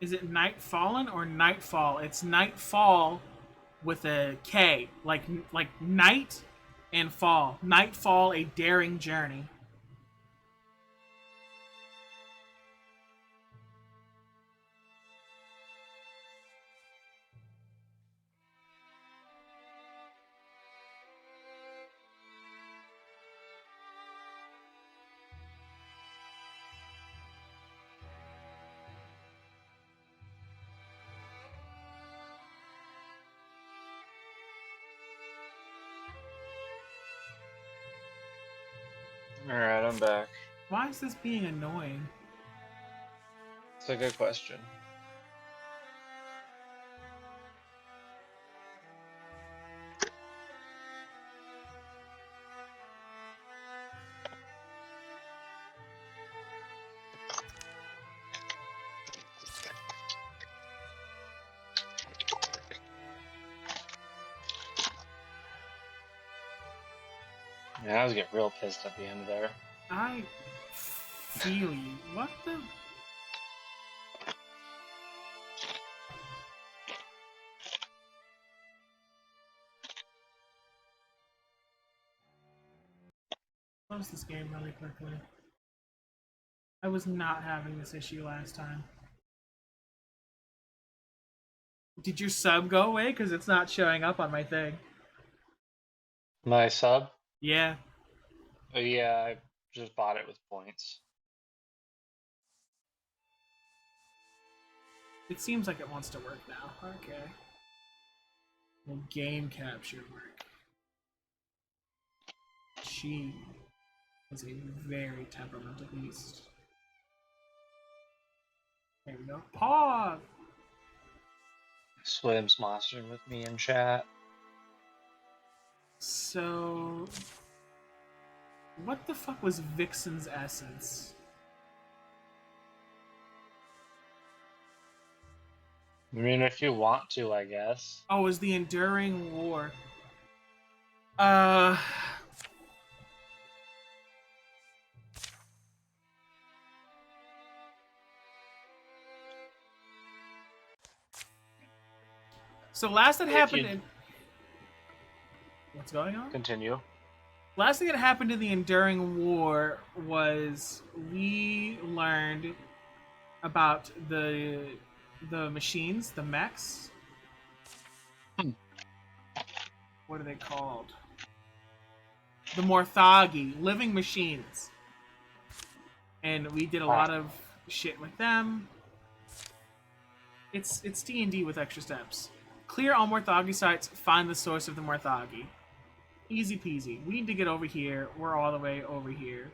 Is it Nightfallen or Nightfall? It's Nightfall with a K, like night and fall. Nightfall, a daring journey. Alright, I'm back. Why is this being annoying? It's a good question. Yeah, I was getting real pissed at the end there. I feel you. What the? Close this game really quickly. I was not having this issue last time. Did your sub go away? Because it's not showing up on my thing. My sub? Yeah. Oh, yeah, I just bought it with points. It seems like it wants to work now. Okay. Will game capture work? She is a very temperamental beast. There we go. Paw! Swim's monster with me in chat. So, what the fuck was Vixen's essence? I mean, if you want to, I guess. Oh, it was the Enduring War. So last that happened in... What's going on? Continue. Last thing that happened in the Enduring War was we learned about the machines, the mechs. What are they called? The Morthagi, living machines. And we did a lot of shit with them. It's D&D with extra steps. Clear all Morthagi sites, find the source of the Morthagi. Easy peasy. We need to get over here. We're all the way over here.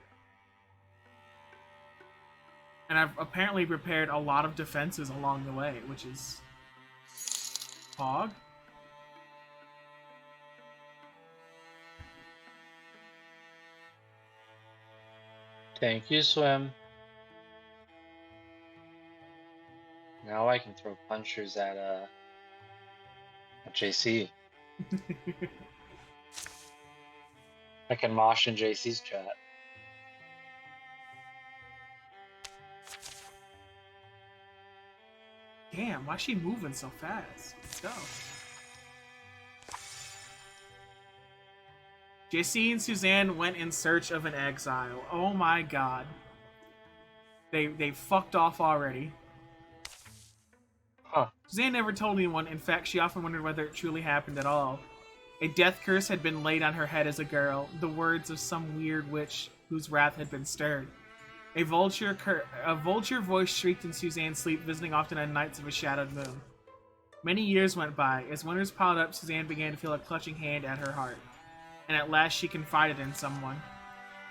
And I've apparently prepared a lot of defenses along the way, which is... Pog? Thank you, Swim. Now I can throw punchers at JC. I can mosh in JC's chat. Damn, why is she moving so fast? Let's go. JC and Suzanne went in search of an exile. Oh my god. They fucked off already. Huh. Suzanne never told anyone. In fact, she often wondered whether it truly happened at all. A death curse had been laid on her head as a girl, the words of some weird witch whose wrath had been stirred. A vulture voice shrieked in Suzanne's sleep, visiting often on nights of a shadowed moon. Many years went by. As winters piled up, Suzanne began to feel a clutching hand at her heart. And at last she confided in someone.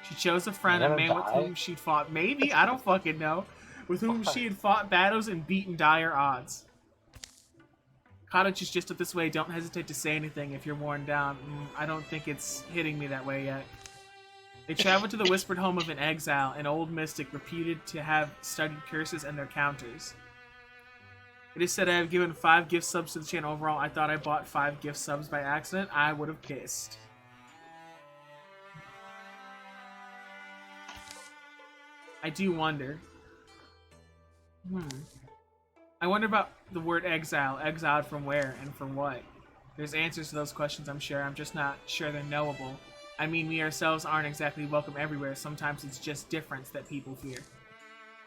She chose a friend, a man with whom she'd fought, maybe, I don't fucking know, with whom she had fought battles and beaten dire odds. Cottage is just up this way. Don't hesitate to say anything if you're worn down. I don't think it's hitting me that way yet. They traveled to the whispered home of an exile, an old mystic reputed to have studied curses and their counters. It is said I have given 5 gift subs to the channel overall. I thought I bought 5 gift subs by accident. I would have pissed. I do wonder. I wonder about the word exile. Exiled from where and for what? There's answers to those questions, I'm sure. I'm just not sure they're knowable. I mean, we ourselves aren't exactly welcome everywhere. Sometimes it's just difference that people fear.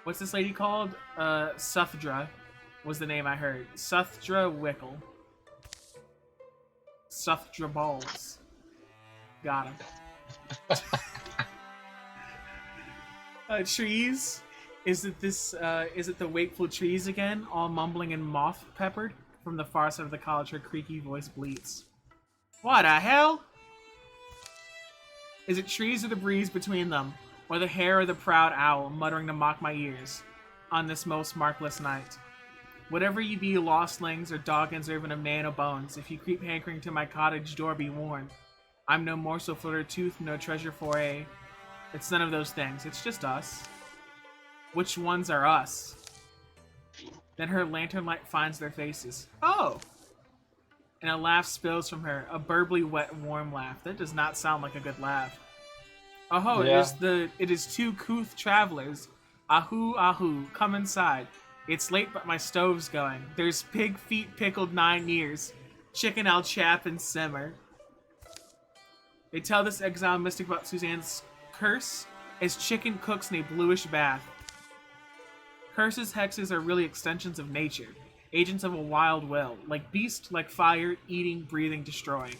What's this lady called? Suthdra was the name I heard. Suthdra Wickle. Suthdra Balls. Got him. Trees? Is it the wakeful trees again? All mumbling and moth peppered? From the far side of the college, her creaky voice bleats. What the hell? Is it trees or the breeze between them? Or the hair of the proud owl muttering to mock my ears? On this most markless night. Whatever ye be, lostlings or doggins or even a man o' bones, if you creep hankering to my cottage door, be warned. I'm no morsel for a tooth, no treasure for a... It's none of those things, it's just us. Which ones are us? Then her lantern light finds their faces. Oh! And a laugh spills from her, a burbly, wet, warm laugh. That does not sound like a good laugh. Oh, Yeah. it is two couth travelers. Ahoo, ahoo, come inside. It's late, but my stove's going. There's pig feet pickled 9 years. Chicken I'll chap and simmer. They tell this exile mystic about Suzanne's curse as chicken cooks in a bluish bath. Curses, hexes are really extensions of nature, agents of a wild will, like beast, like fire, eating, breathing, destroying.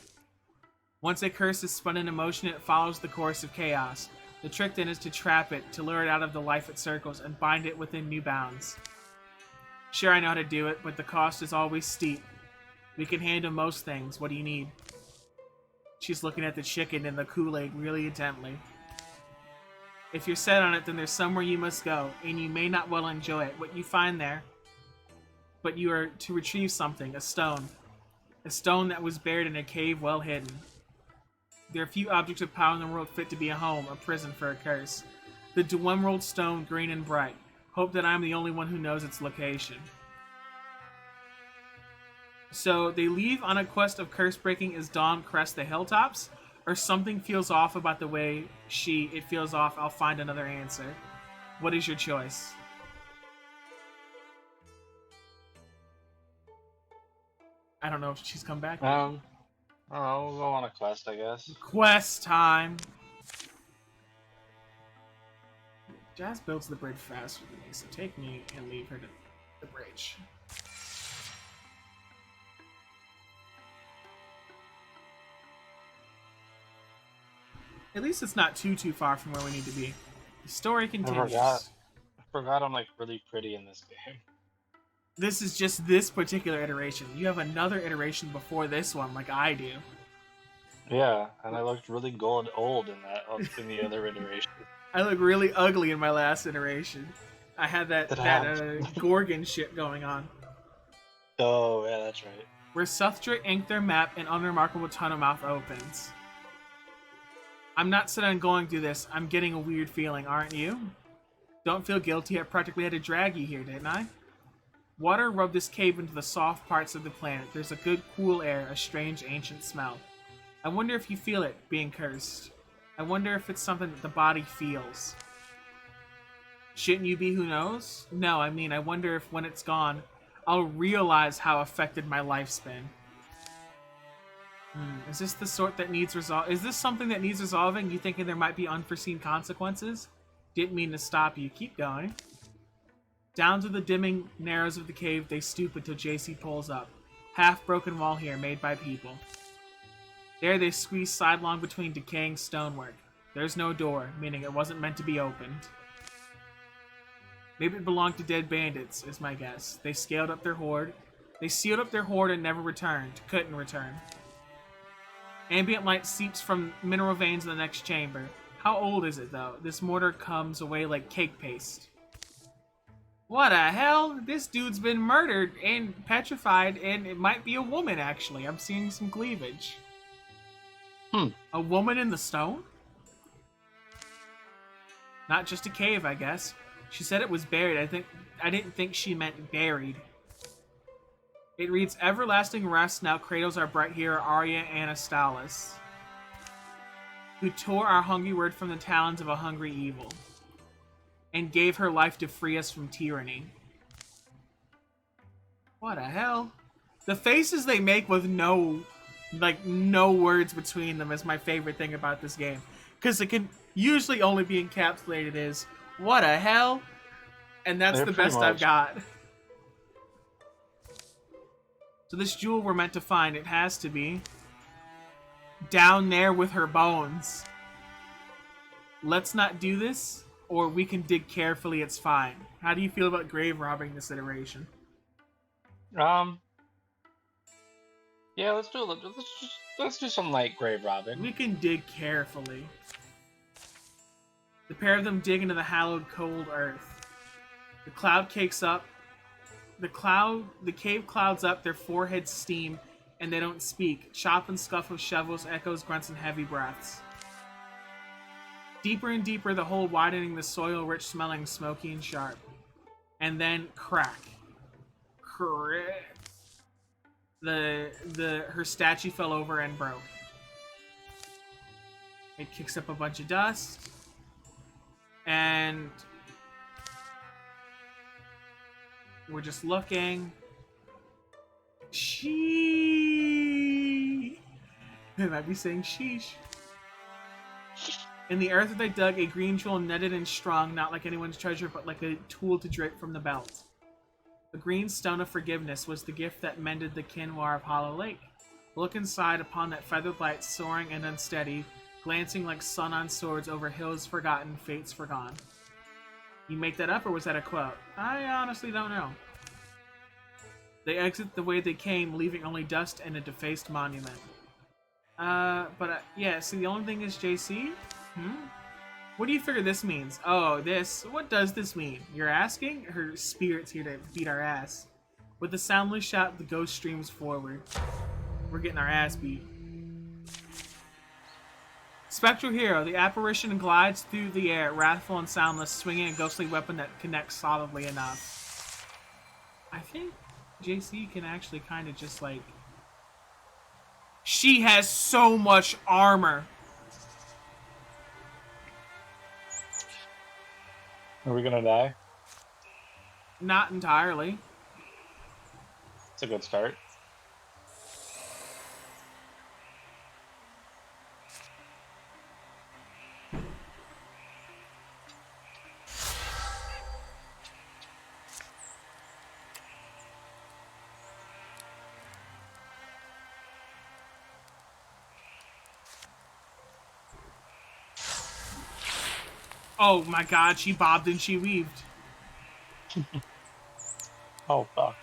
Once a curse is spun into motion, it follows the course of chaos. The trick then is to trap it, to lure it out of the life it circles, and bind it within new bounds. Sure, I know how to do it, but the cost is always steep. We can handle most things. What do you need? She's looking at the chicken and the Kool-Aid really intently. If you're set on it, then there's somewhere you must go, and you may not well enjoy it, what you find there. But you are to retrieve something, a stone. A stone that was buried in a cave well hidden. There are few objects of power in the world fit to be a home, a prison for a curse. The Dwemerald stone, green and bright. Hope that I'm the only one who knows its location. So they leave on a quest of curse breaking as dawn crests the hilltops, or something feels off about the way it feels off. I'll find another answer. What is your choice? I don't know if she's come back. Oh, we'll go on a quest, I guess. Quest time. Jazz builds the bridge faster than me, so take me and leave her to the bridge. At least it's not too far from where we need to be. The story continues. I forgot I'm like really pretty in this game. This is just this particular iteration. You have another iteration before this one, like I do. Yeah, and I looked really old in the other iteration. I look really ugly in my last iteration. I had that Gorgon shit going on. Oh, yeah, that's right. Where Suthdra inked their map, an unremarkable tunnel mouth opens. I'm not set on going through this. I'm getting a weird feeling, aren't you? Don't feel guilty. I practically had to drag you here, didn't I? Water rubbed this cave into the soft parts of the planet. There's a good cool air, a strange ancient smell. I wonder if you feel it, being cursed. I wonder if it's something that the body feels. Shouldn't you be who knows? No, I mean, I wonder if when it's gone, I'll realize how affected my life's been. Is this the sort that needs Is this something that needs resolving? You thinking there might be unforeseen consequences? Didn't mean to stop you. Keep going. Down to the dimming narrows of the cave, they stoop until JC pulls up. Half-broken wall here, made by people. There they squeeze sidelong between decaying stonework. There's no door, meaning it wasn't meant to be opened. Maybe it belonged to dead bandits, is my guess. They sealed up their hoard and never returned. Couldn't return. Ambient light seeps from mineral veins in the next chamber. How old is it, though? This mortar comes away like cake paste. What the hell? This dude's been murdered and petrified, and it might be a woman, actually. I'm seeing some cleavage. A woman in the stone? Not just a cave, I guess. She said it was buried. I didn't think she meant buried. It reads, Everlasting rest now cradles our bright hero Arya Anastalis, who tore our hungry word from the talons of a hungry evil, and gave her life to free us from tyranny. What the hell? The faces they make with no words between them is my favorite thing about this game. Because it can usually only be encapsulated as, what the hell? And that's They're the pretty best I've much. got. So this jewel we're meant to find, it has to be down there with her bones. Let's not do this, or we can dig carefully, it's fine. How do you feel about grave robbing this iteration? Yeah, let's do some light grave robbing. We can dig carefully. The pair of them dig into the hallowed cold earth. The cloud cakes up. The cave clouds up, their foreheads steam, and they don't speak. Chop and scuff of shovels, echoes, grunts, and heavy breaths. Deeper and deeper, the hole widening, the soil rich, smelling, smoky and sharp. And then crack. Crack. Her statue fell over and broke. It kicks up a bunch of dust. And we're just looking. She. I might be saying sheesh. In the earth that they dug, a green jewel netted and strong, not like anyone's treasure, but like a tool to drape from the belt. The green stone of forgiveness was the gift that mended the quinoa of Hollow Lake. Look inside upon that feathered light, soaring and unsteady, glancing like sun on swords over hills forgotten, fates forgone. You make that up, or was that a quote? I honestly don't know. They exit the way they came, leaving only dust and a defaced monument. Yeah, see, the only thing is JC? What do you figure this means? Oh, this. What does this mean? You're asking? Her spirit's here to beat our ass. With a soundless shout, the ghost streams forward. We're getting our ass beat. Spectral Hero. The apparition glides through the air, wrathful and soundless, swinging a ghostly weapon that connects solidly enough. I think JC can actually kind of just like... She has so much armor. Are we gonna die? Not entirely. It's a good start. Oh my god, she bobbed and she weaved. Oh fuck.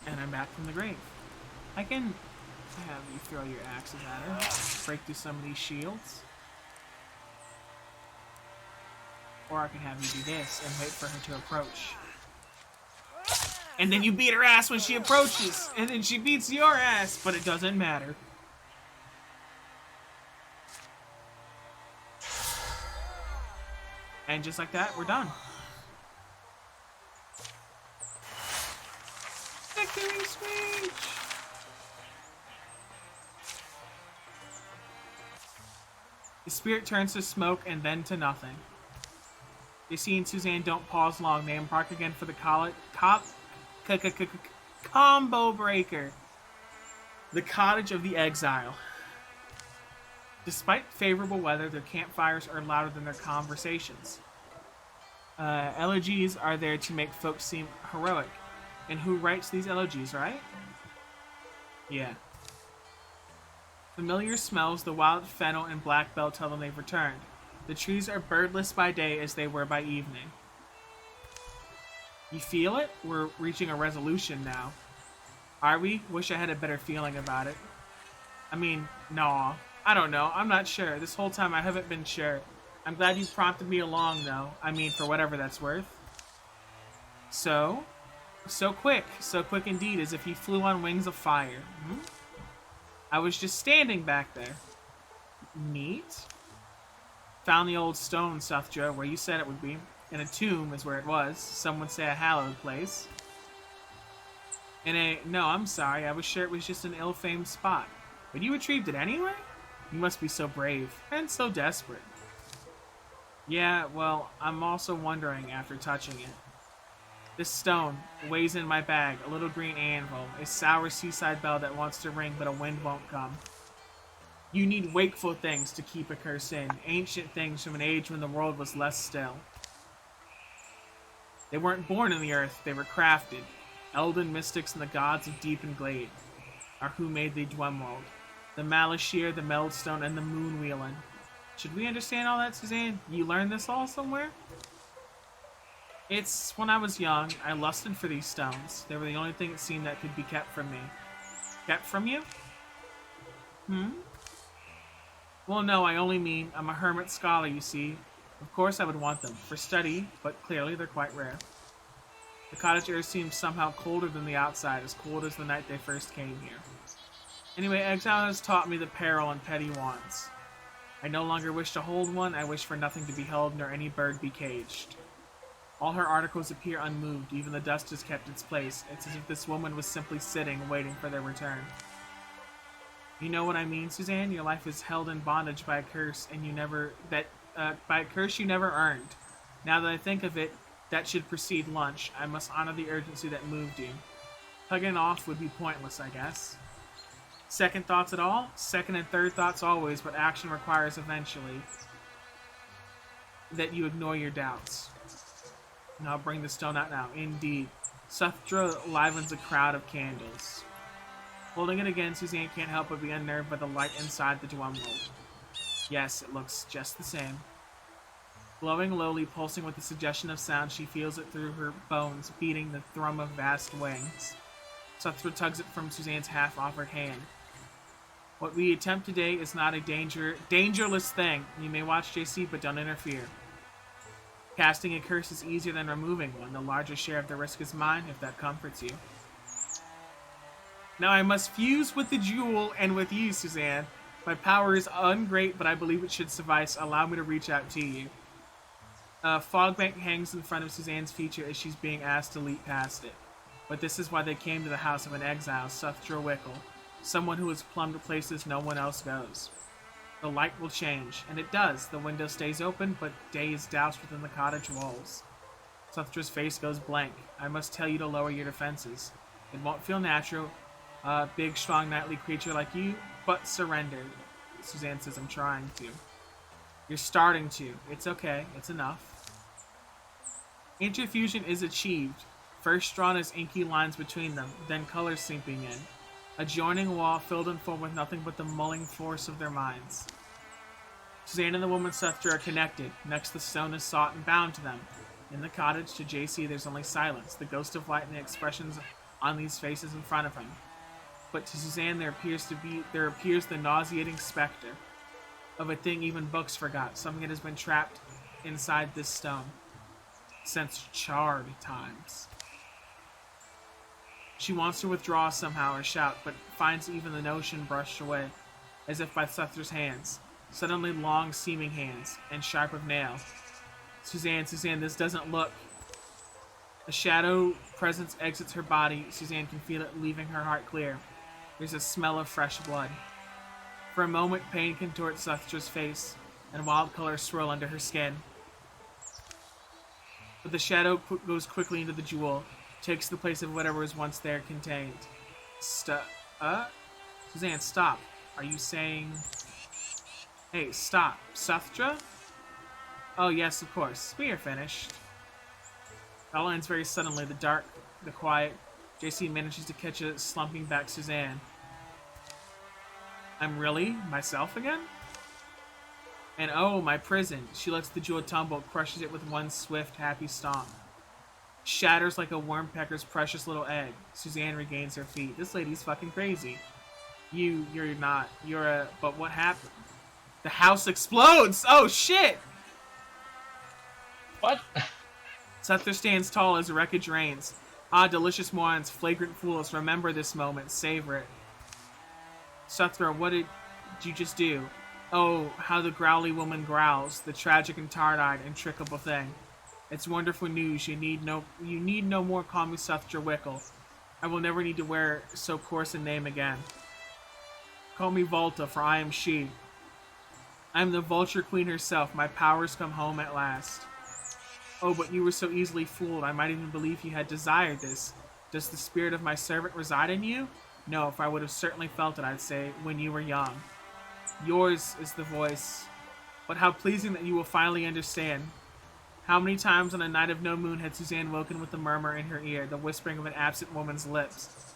And I'm back from the grave. I can have you throw your axes at her, break through some of these shields. Or I can have you do this and wait for her to approach. And then you beat her ass when she approaches, and then she beats your ass, but it doesn't matter. And just like that, we're done. Victory speech! The spirit turns to smoke and then to nothing. JC and Suzanne don't pause long. They embark again for the combo breaker. The Cottage of the Exile. Despite favorable weather, their campfires are louder than their conversations. Elegies are there to make folks seem heroic. And who writes these elegies, right? Yeah. Familiar smells, the wild fennel and black bell tell them they've returned. The trees are birdless by day as they were by evening. You feel it? We're reaching a resolution now. Are we? Wish I had a better feeling about it. I mean, no. I don't know. I'm not sure. This whole time I haven't been sure. I'm glad you prompted me along, though. I mean, for whatever that's worth. So quick indeed, as if he flew on wings of fire. I was just standing back there. Neat. Found the old stone, Suthra, where you said it would be. And a tomb is where it was. Some would say a hallowed place. No, I'm sorry, I was sure it was just an ill-famed spot. But you retrieved it anyway? You must be so brave, and so desperate. Yeah, well, I'm also wondering after touching it. This stone weighs in my bag, a little green anvil, a sour seaside bell that wants to ring but a wind won't come. You need wakeful things to keep a curse in, ancient things from an age when the world was less still. They weren't born in the earth, they were crafted. Elden mystics and the gods of deep and glade are who made the Dwemerald. The Malashir, the Meldstone, and the Moonwheelan. Should we understand all that, Suzanne? You learned this all somewhere? It's when I was young, I lusted for these stones. They were the only thing it seemed that could be kept from me. Kept from you? Well, no, I only mean I'm a hermit scholar, you see. Of course I would want them, for study, but clearly they're quite rare. The cottage air seems somehow colder than the outside, as cold as the night they first came here. Anyway, exile has taught me the peril and petty wants. I no longer wish to hold one, I wish for nothing to be held, nor any bird be caged. All her articles appear unmoved, even the dust has kept its place. It's as if this woman was simply sitting, waiting for their return. You know what I mean, Suzanne? Your life is held in bondage by a curse, and by a curse you never earned. Now that I think of it, that should precede lunch. I must honor the urgency that moved you. Tugging off would be pointless, I guess. Second thoughts at all? Second and third thoughts always, but action requires eventually that you ignore your doubts. And I'll bring the stone out now. Indeed. Suthra livens a crowd of candles. Holding it again, Suzanne can't help but be unnerved by the light inside the Dwemerald. Yes, it looks just the same. Glowing lowly, pulsing with the suggestion of sound, she feels it through her bones, beating the thrum of vast wings. Suthra tugs it from Suzanne's half-offered hand. What we attempt today is not a dangerless thing. You may watch JC, but don't interfere. Casting a curse is easier than removing one. The larger share of the risk is mine, if that comforts you. Now I must fuse with the jewel and with you, Suzanne. My power is ungreat, but I believe it should suffice. Allow me to reach out to you. A fogbank hangs in front of Suzanne's feature as she's being asked to leap past it. But this is why they came to the house of an exile, Suthra Wickle, someone who has plumbed places no one else goes. The light will change, and it does. The window stays open, but day is doused within the cottage walls. Suthra's face goes blank. I must tell you to lower your defenses. It won't feel natural, a big, strong, knightly creature like you, but surrender. Suzanne says, I'm trying to. You're starting to. It's okay. It's enough. Interfusion is achieved. First drawn as inky lines between them, then color seeping in. A joining wall filled and full with nothing but the mulling force of their minds. Suzanne and the woman Suthra are connected. Next, the stone is sought and bound to them. In the cottage, to JC, there's only silence, the ghost of light and the expressions on these faces in front of him. But to Suzanne, there appears the nauseating specter of a thing even books forgot, something that has been trapped inside this stone since charred times. She wants to withdraw somehow or shout, but finds even the notion brushed away, as if by Suthra's hands, suddenly long seeming hands, and sharp of nail. Suzanne, this doesn't look. A shadow presence exits her body. Suzanne can feel it leaving her heart clear. There's a smell of fresh blood. For a moment, pain contorts Suthra's face, and wild colors swirl under her skin. But the shadow goes quickly into the jewel, takes the place of whatever was once there contained. Suzanne, stop. Are you saying... Hey, stop. Suthra? Oh, yes, of course. We are finished. It all ends very suddenly. The dark, the quiet. JC manages to catch a slumping back Suzanne. I'm really myself again? And oh, my prison. She lets the jewel tumble, crushes it with one swift, happy stomp. Shatters like a worm pecker's precious little egg. Suzanne regains her feet. This lady's fucking crazy. You're not. But what happened? The house explodes! Oh, shit! What? Suthra stands tall as wreckage rains. Ah, delicious morons, flagrant fools, remember this moment, savor it. Suthra, what did you just do? Oh, how the growly woman growls, the tragic and tired-eyed and trickable thing. It's wonderful news. You need no more call me Suthra Wickle. I will never need to wear so coarse a name again. Call me Volta, for I am she. I am the Vulture Queen herself. My powers come home at last. Oh, but you were so easily fooled. I might even believe you had desired this. Does the spirit of my servant reside in you? No, if I would have certainly felt it, I'd say, when you were young. Yours is the voice. But how pleasing that you will finally understand. How many times on a night of no moon had Suzanne woken with a murmur in her ear, the whispering of an absent woman's lips?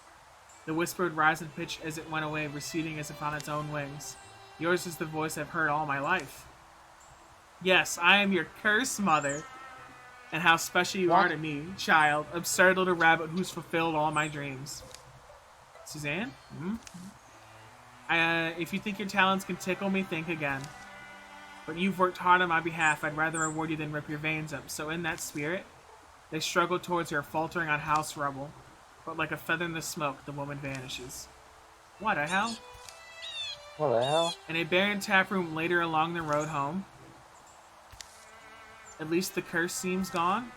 The whisper would rise in pitch as it went away, receding as if on its own wings. Yours is the voice I've heard all my life. Yes, I am your cursed mother. And how special you are to me, child, absurd little rabbit who's fulfilled all my dreams. Suzanne? If you think your talents can tickle me, think again. But you've worked hard on my behalf. I'd rather reward you than rip your veins up. So in that spirit, they struggle towards her, faltering on house rubble. But like a feather in the smoke, the woman vanishes. What the hell? What the hell? In a barren taproom later along the road home. At least the curse seems gone.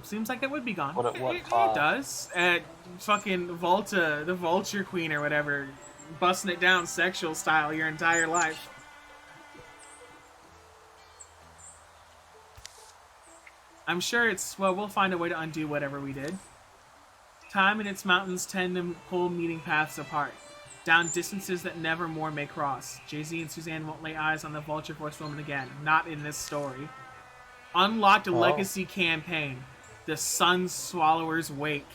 Seems like it would be gone. It does. Fucking Volta, the Vulture Queen or whatever, busting it down sexual style your entire life. I'm sure we'll find a way to undo whatever we did. Time and its mountains tend to pull meeting paths apart, down distances that never more may cross. Jay-Z and Suzanne won't lay eyes on the Vulture Force woman again. Not in this story. Unlocked a legacy campaign. The Sun Swallower's Wake.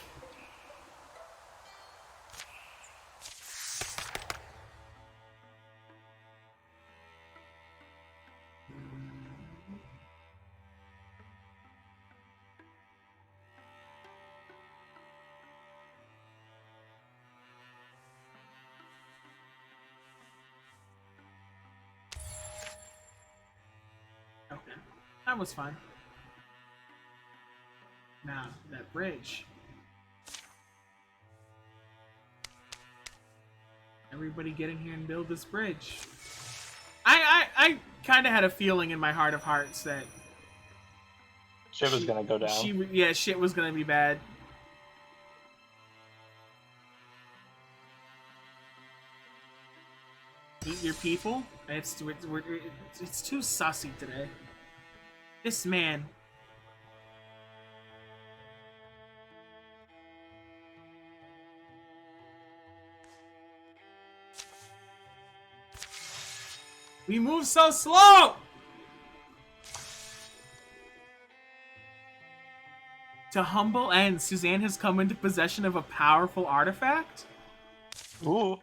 Okay, that was fun. Now, that bridge. Everybody get in here and build this bridge. I kind of had a feeling in my heart of hearts that shit was gonna go down. Shit was gonna be bad. Eat your people? It's too sussy today. This man. We move so slow! To humble end, Suzanne has come into possession of a powerful artifact? Ooh.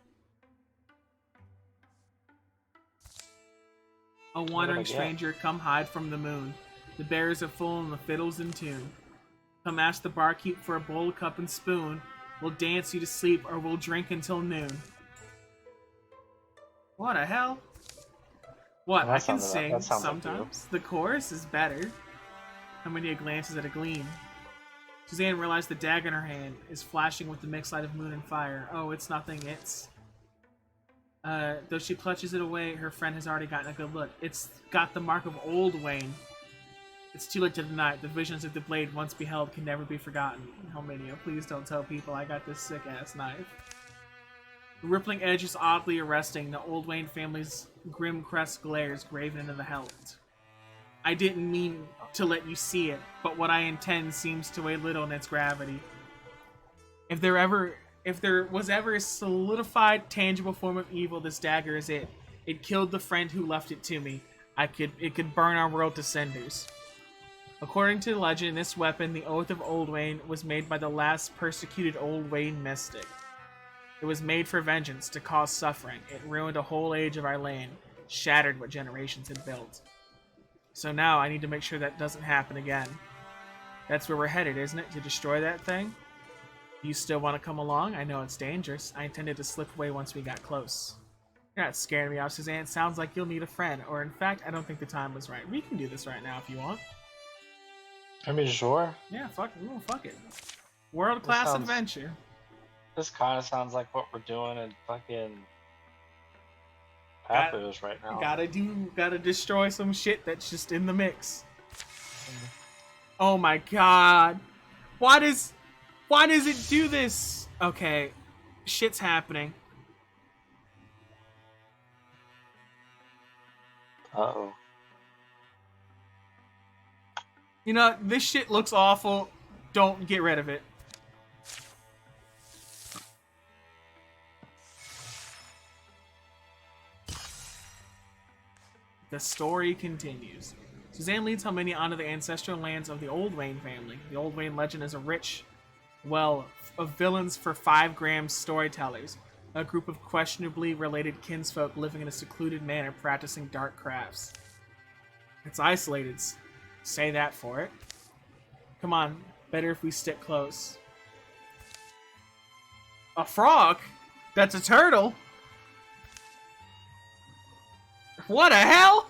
A wandering stranger, come hide from the moon. The bearers are full and the fiddle's in tune. Come ask the barkeep for a bowl, cup, and spoon. We'll dance you to sleep or we'll drink until noon. What the hell? What? I can sing sometimes. The chorus is better. How many glances at a gleam? Suzanne realized the dagger in her hand is flashing with the mixed light of moon and fire. Oh, it's nothing. It's... though she clutches it away, her friend has already gotten a good look. It's got the mark of Old Wayne. It's too late to deny it. The visions of the blade once beheld can never be forgotten. Helmania, please don't tell people I got this sick-ass knife. The rippling edge is oddly arresting. The Old Wayne family's grim crest glares graven into the hilt. I didn't mean to let you see it, but what I intend seems to weigh little in its gravity. If there was ever a solidified, tangible form of evil, this dagger is it. It killed the friend who left it to me. It could burn our world to cinders. According to legend, this weapon, the Oath of Old Wayne, was made by the last persecuted Old Wayne mystic. It was made for vengeance, to cause suffering. It ruined a whole age of our land, shattered what generations had built. So now I need to make sure that doesn't happen again. That's where we're headed, isn't it? To destroy that thing? You still want to come along? I know it's dangerous. I intended to slip away once we got close. You're not scaring me off, Suzanne. Sounds like you'll need a friend. Or in fact, I don't think the time was right. We can do this right now if you want. I mean, sure. Yeah, fuck it. World-class adventure. This kind of sounds like what we're doing in fucking Got, Pathos right now. gotta destroy some shit that's just in the mix. Oh my god. Why does it do this? Okay. Shit's happening. Uh-oh. You know, this shit looks awful. Don't get rid of it. The story continues. Suzanne leads Helmini onto the ancestral lands of the Old Wayne family. The Old Wayne legend is a rich well of villains for 5 grams storytellers, a group of questionably related kinsfolk living in a secluded manner practicing dark crafts. It's isolated. Say that for it. Come on, better if we stick close. A frog? That's a turtle? What the hell?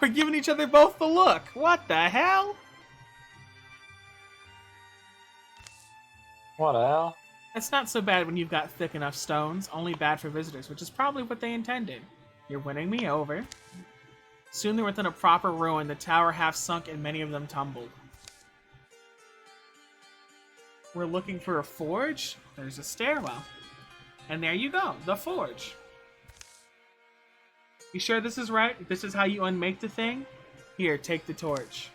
We're giving each other both the look. What the hell? What the hell? It's not so bad when you've got thick enough stones, only bad for visitors, which is probably what they intended. You're winning me over. Soon they were within a proper ruin, the tower half sunk and many of them tumbled. We're looking for a forge? There's a stairwell. And there you go, the forge. You sure this is right? This is how you unmake the thing? Here, take the torch.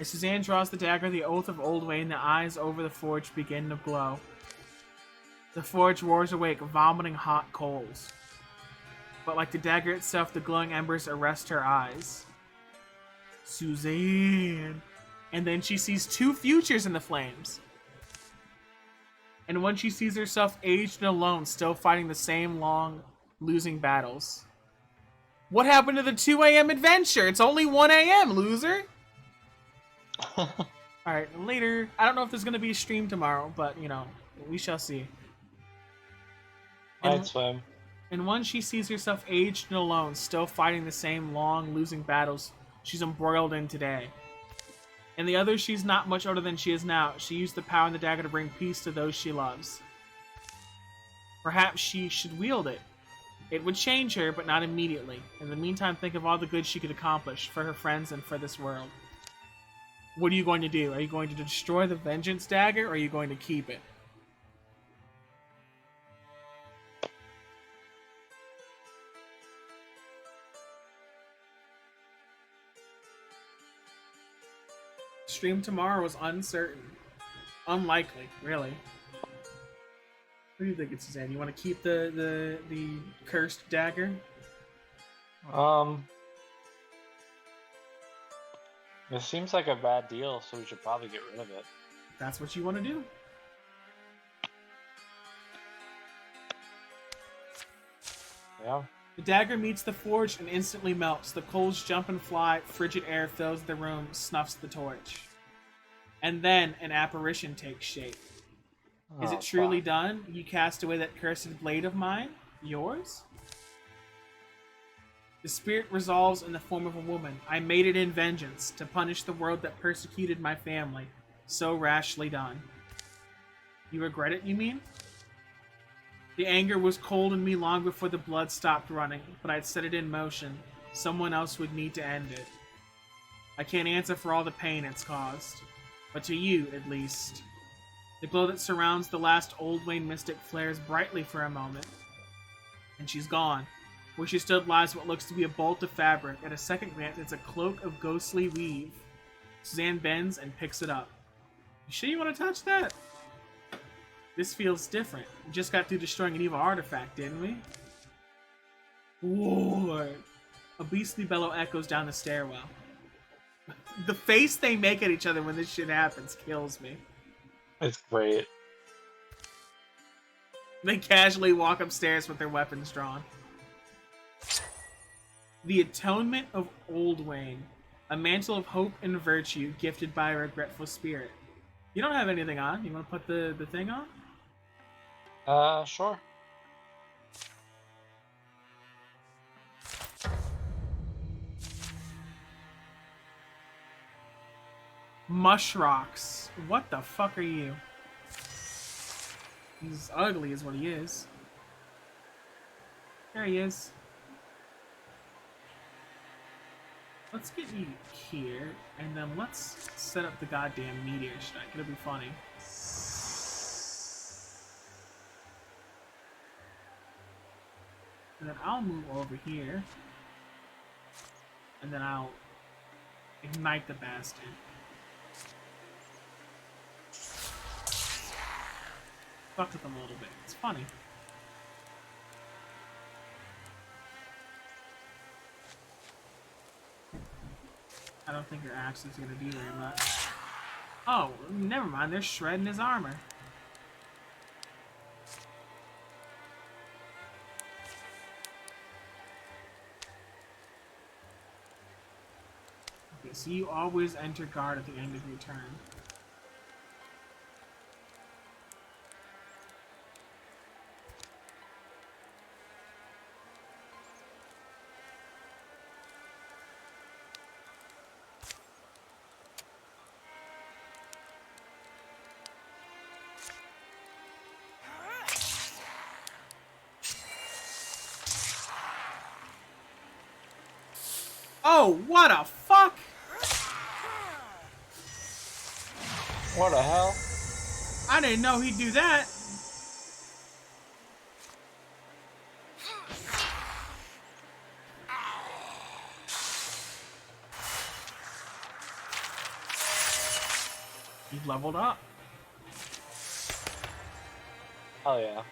As Suzanne draws the dagger, the oath of Old Wayne, the eyes over the forge begin to glow. The forge roars awake, vomiting hot coals. But like the dagger itself, the glowing embers arrest her eyes. Suzanne. And then she sees 2 futures in the flames. And when she sees herself aged and alone, still fighting the same long, losing battles. What happened to the 2 a.m. adventure? It's only 1 a.m., loser! Alright, later. I don't know if there's going to be a stream tomorrow, but, you know, we shall see. I'd swim. And when she sees herself aged and alone, still fighting the same long, losing battles she's embroiled in today. And the other, she's not much older than she is now. She used the power in the dagger to bring peace to those she loves. Perhaps she should wield it. It would change her, but not immediately. In the meantime, think of all the good she could accomplish for her friends and for this world. What are you going to do? Are you going to destroy the vengeance dagger, or are you going to keep it? Stream tomorrow is uncertain. Unlikely, really. What do you think, Suzanne? You want to keep the cursed dagger? It seems like a bad deal, so we should probably get rid of it. That's what you want to do. Yeah. The dagger meets the forge and instantly melts. The coals jump and fly, frigid air fills the room, snuffs the torch. And then an apparition takes shape. Is it truly done? You cast away that cursed blade of mine? Yours? The spirit resolves in the form of a woman. I made it in vengeance, to punish the world that persecuted my family. So rashly done. You regret it, you mean? The anger was cold in me long before the blood stopped running, but I'd set it in motion. Someone else would need to end it. I can't answer for all the pain it's caused, but to you, at least. The glow that surrounds the last Old Wayne mystic flares brightly for a moment, and she's gone. Where she stood lies what looks to be a bolt of fabric. At a second glance, it's a cloak of ghostly weave. Suzanne bends and picks it up. You sure you want to touch that? This feels different. We just got through destroying an evil artifact, didn't we? Lord. A beastly bellow echoes down the stairwell. The face they make at each other when this shit happens kills me. It's great. They casually walk upstairs with their weapons drawn. The Atonement of Old Wayne. A mantle of hope and virtue gifted by a regretful spirit. You don't have anything on. You want to put the thing on? Sure. Mushrocks. What the fuck are you? He's ugly is what he is. There he is. Let's get you here, and then let's set up the goddamn meteor strike. It'll be funny. And then I'll move over here. And then I'll ignite the bastard. Fuck with them a little bit. It's funny. I don't think your axe is gonna do very much. Oh, never mind. They're shredding his armor. Okay, so you always enter guard at the end of your turn. Oh, what a fuck! What the hell? I didn't know he'd do that. He leveled up. Oh yeah.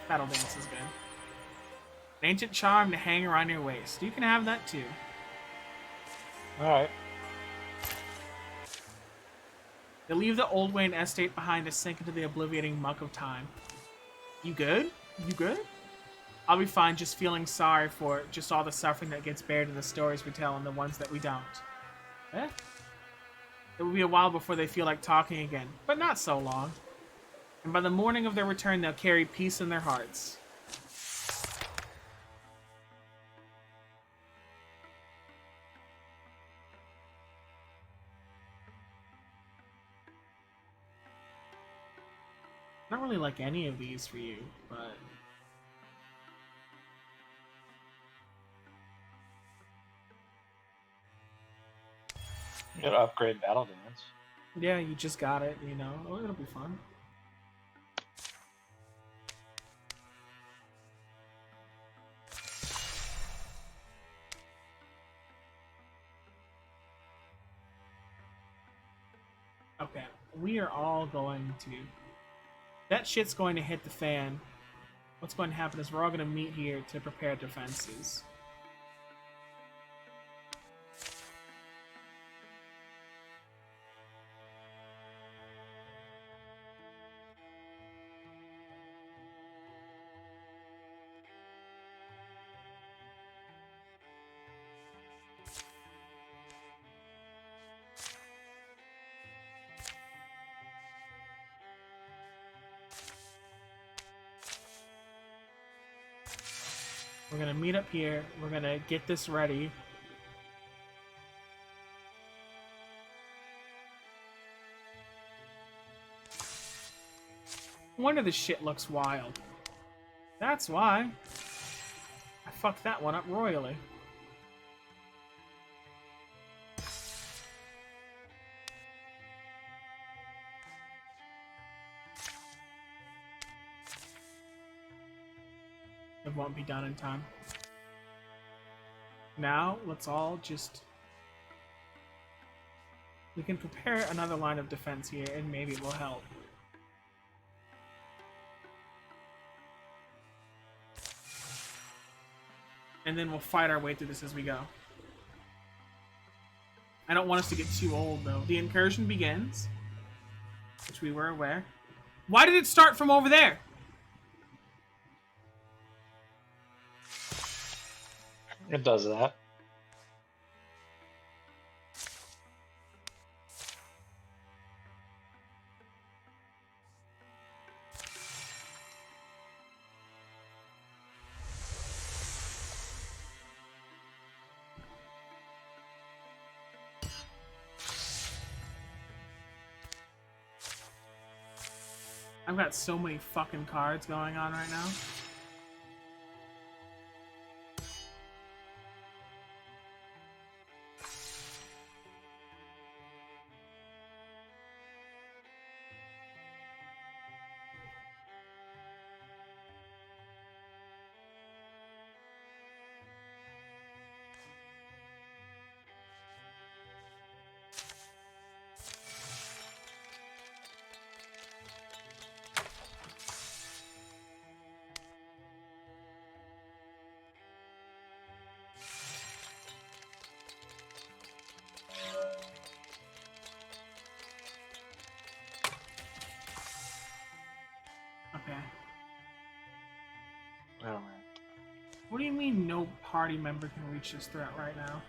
Battle Dance is good. An ancient charm to hang around your waist. You can have that too. Alright. They leave the old Wayne estate behind to sink into the obliviating muck of time. You good? You good? I'll be fine, just feeling sorry for just all the suffering that gets buried in the stories we tell and the ones that we don't. Eh? It will be a while before they feel like talking again, but not so long. And by the morning of their return, they'll carry peace in their hearts. I don't really like any of these for you, but... You gotta upgrade Battle Dance. yeah, you just got it, you know. Oh, it'll be fun. Okay, we are all going to... That shit's going to hit the fan. What's going to happen is we're all going to meet here to prepare defenses. We're gonna meet up here. We're gonna get this ready. No wonder this shit looks wild. That's why. I fucked that one up royally. It won't be done in time. Now, let's all just... We can prepare another line of defense here, and maybe it will help. And then we'll fight our way through this as we go. I don't want us to get too old, though. The incursion begins, which we were aware. Why did it start from over there? It does that. I've got so many fucking cards going on right now. Okay. Oh man. What do you mean no party member can reach this threat right now?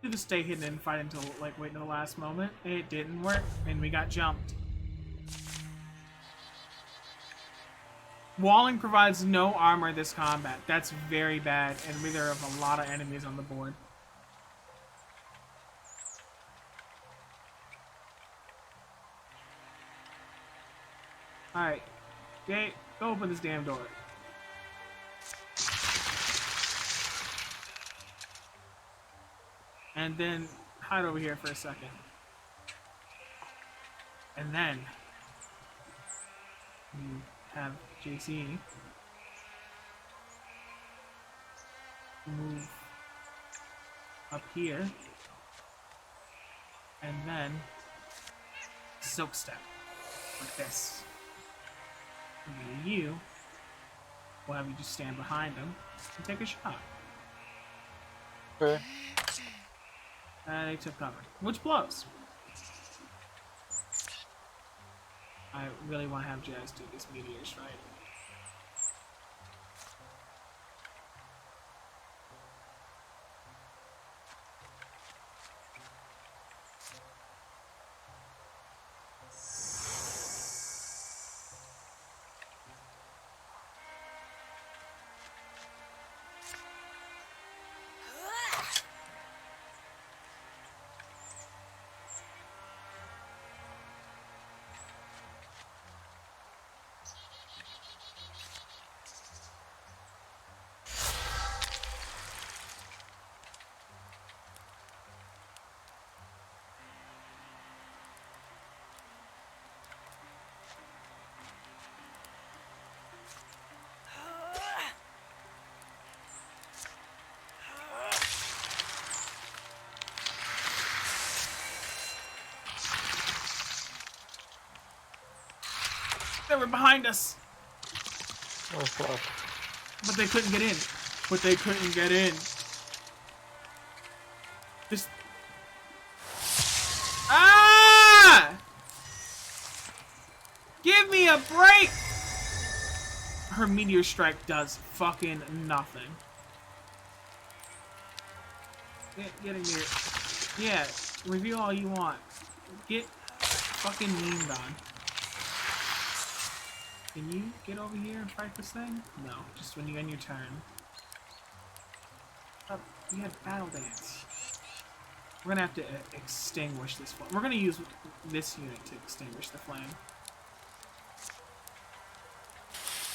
To just stay hidden and fight until, like, wait until the last moment. It didn't work, and we got jumped. Walling provides no armor this combat. That's very bad, and we there have a lot of enemies on the board. Alright. Gate, go open this damn door. And then hide over here for a second. And then you have JC move up here. And then silk step like this. And then you will have you just stand behind him and take a shot. Okay. They took cover. Which blows. I really want to have Jazz do this meteor strike. They were behind us. Oh fuck. But they couldn't get in. But they couldn't get in. Just... Ah! Give me a break! Her meteor strike does fucking nothing. Getting here. Yeah, review all you want. Get fucking memed on. Can you get over here and fight this thing? No, just when you end your turn. Oh, you had battle dance. We're gonna have to extinguish this flame. We're gonna use this unit to extinguish the flame.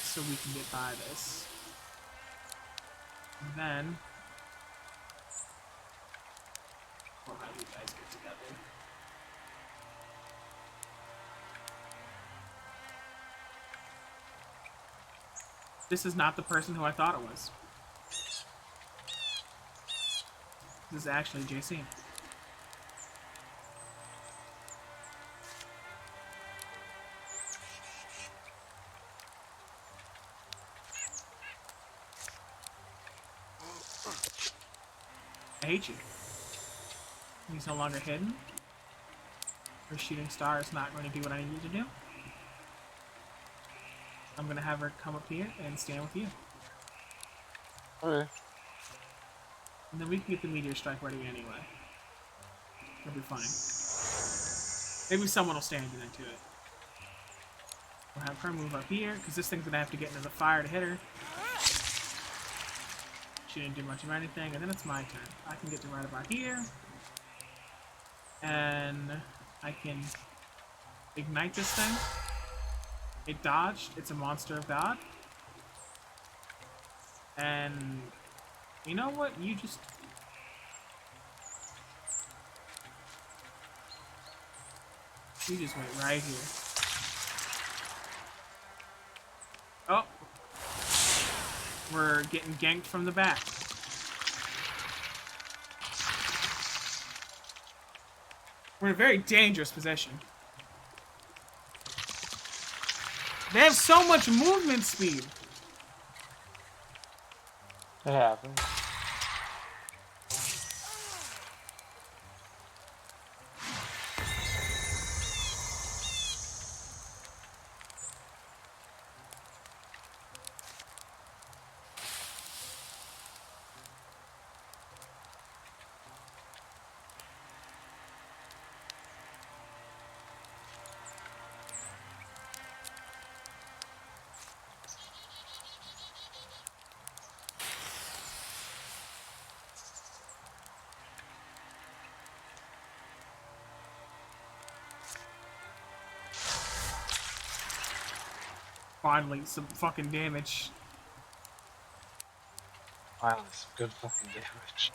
So we can get by this. And then we'll have you guys get together. This is not the person who I thought it was. This is actually JC. I hate you. He's no longer hidden. Her shooting star is not going to do what I need to do. I'm going to have her come up here and stand with you. Okay. And then we can get the meteor strike ready anyway. It'll be fine. Maybe someone will stand into it. We'll have her move up here, because this thing's going to have to get into the fire to hit her. She didn't do much of anything, and then it's my turn. I can get to right about here. And I can ignite this thing. It dodged. It's a monster of God. And you know what? You just... You just wait right here. Oh! We're getting ganked from the back. We're in a very dangerous position. They have so much movement speed. It happens. Finally, some fucking damage. Finally, some good fucking damage.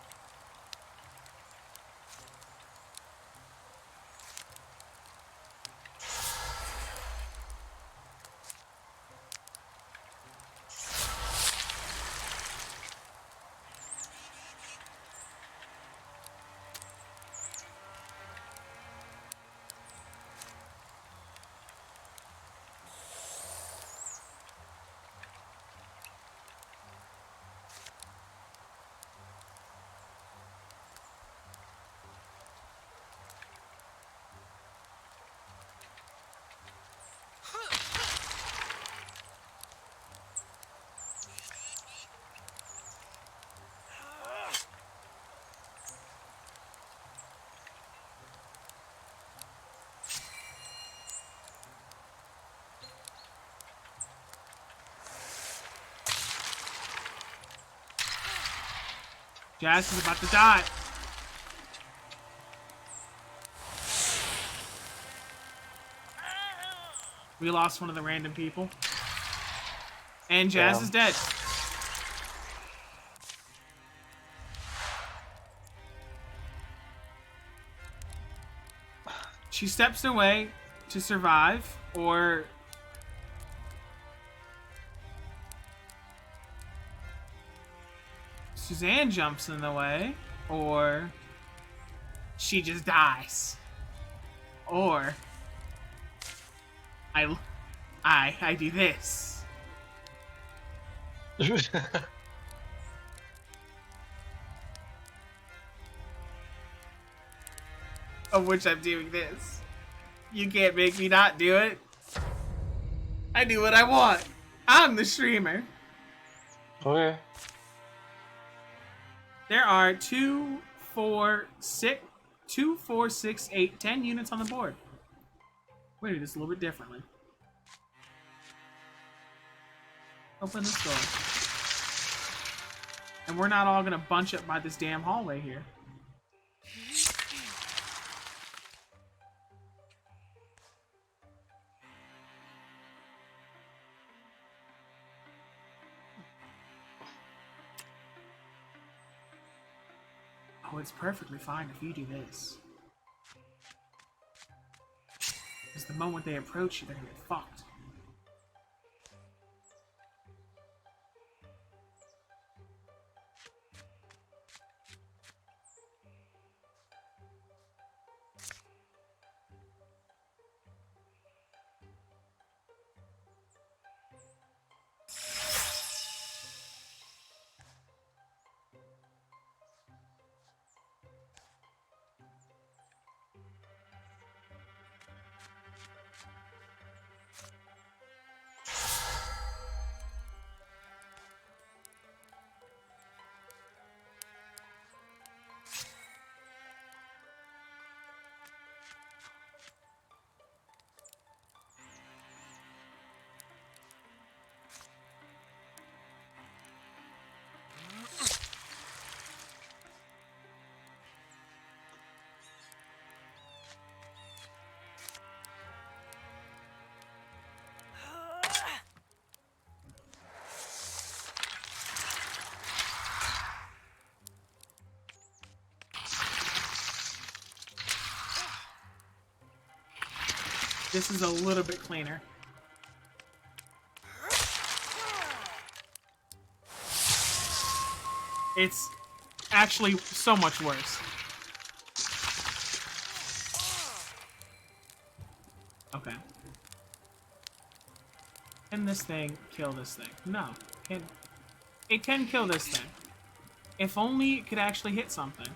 Jazz is about to die. We lost one of the random people. And Jazz Damn. is dead. She steps away to survive, or... Suzanne jumps in the way, or... She just dies. Or... I do this. Of which I'm doing this. You can't make me not do it. I do what I want. I'm the streamer. Okay. There are 2, 4, 6, 10 units on the board. We're gonna do this a little bit differently. Open this door. And we're not all gonna bunch up by this damn hallway here. Oh, it's perfectly fine if you do this. Because the moment they approach you, they're gonna get fucked. this is a little bit cleaner. It's actually so much worse. Okay. Can this thing kill this thing? No. It can kill this thing. If only it could actually hit something.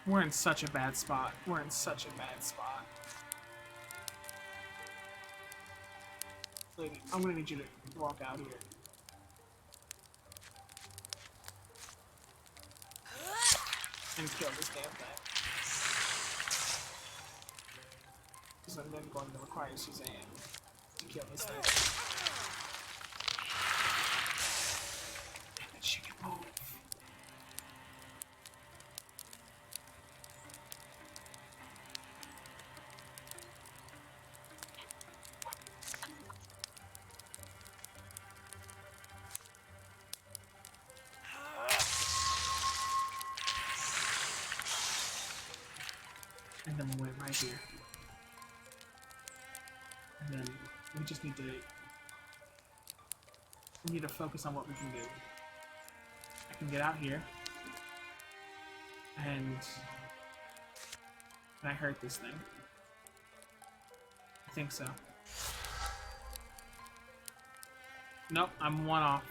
We're in such a bad spot. We're in such a bad spot. Lady, I'm gonna need you to walk out here. And kill this damn thing. Because I'm then going to require Suzanne to kill this thing. And then she can move. And then we went right here. And then we just need to... We need to focus on what we can do. I can get out here. And... Can I hurt this thing? I think so. Nope, I'm one off.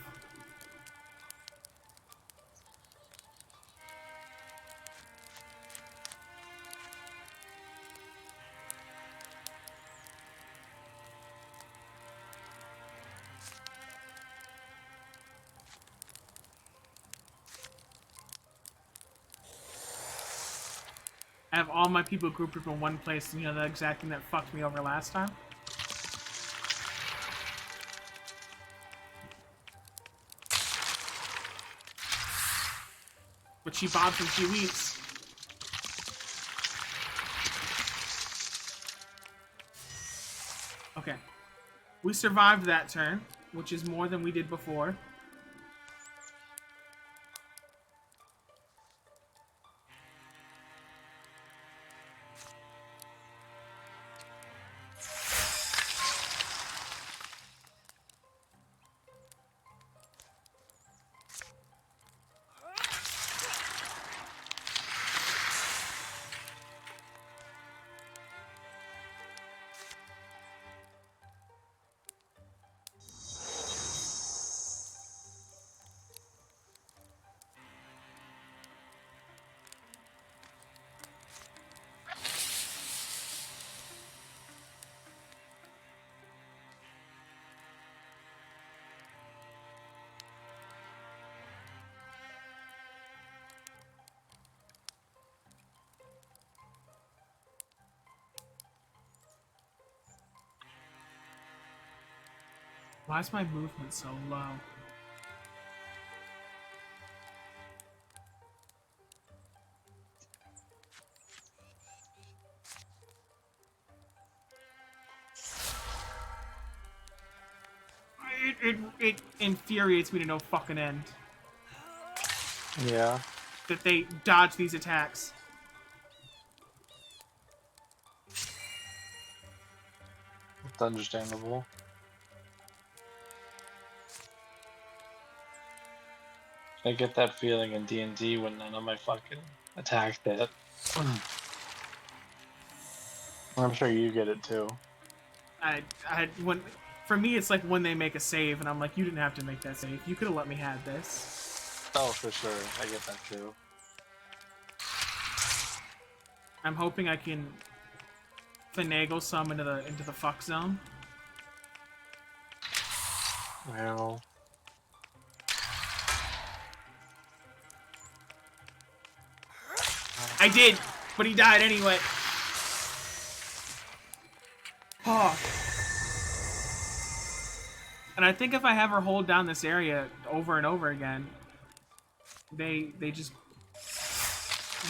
I have all my people grouped up in one place, and you know the exact thing that fucked me over last time? But she bobs and she weeps. Okay. We survived that turn, which is more than we did before. Why is my movement so low? It infuriates me to no fucking end. Yeah. That they dodge these attacks. It's understandable. I get that feeling in D&D when none of my fucking attacks hit. I'm sure you get it too. For me, it's like when they make a save, and I'm like, you didn't have to make that save. You could have let me have this. Oh, for sure. I get that too. I'm hoping I can finagle some into the fuck zone. Well, I did, but he died anyway. Oh. And I think if I have her hold down this area over and over again, they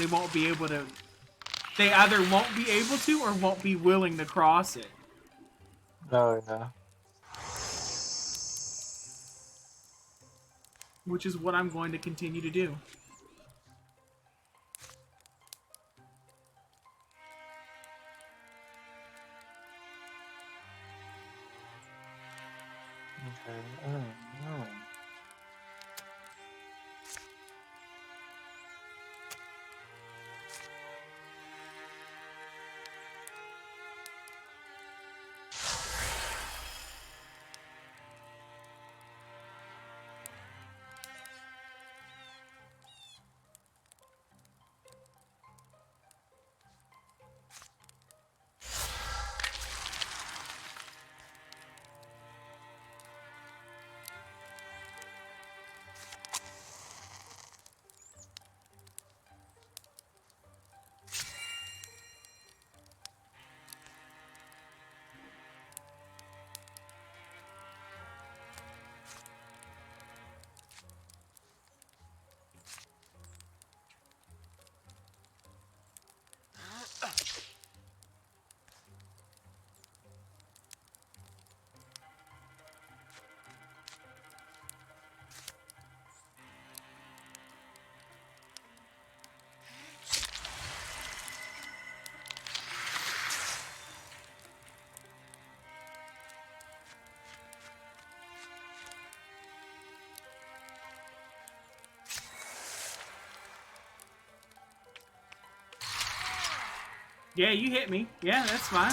they won't be able to. They either won't be able to or won't be willing to cross it. Oh yeah. Which is what I'm going to continue to do. Okay. Oh. Yeah, you hit me. Yeah, that's fine.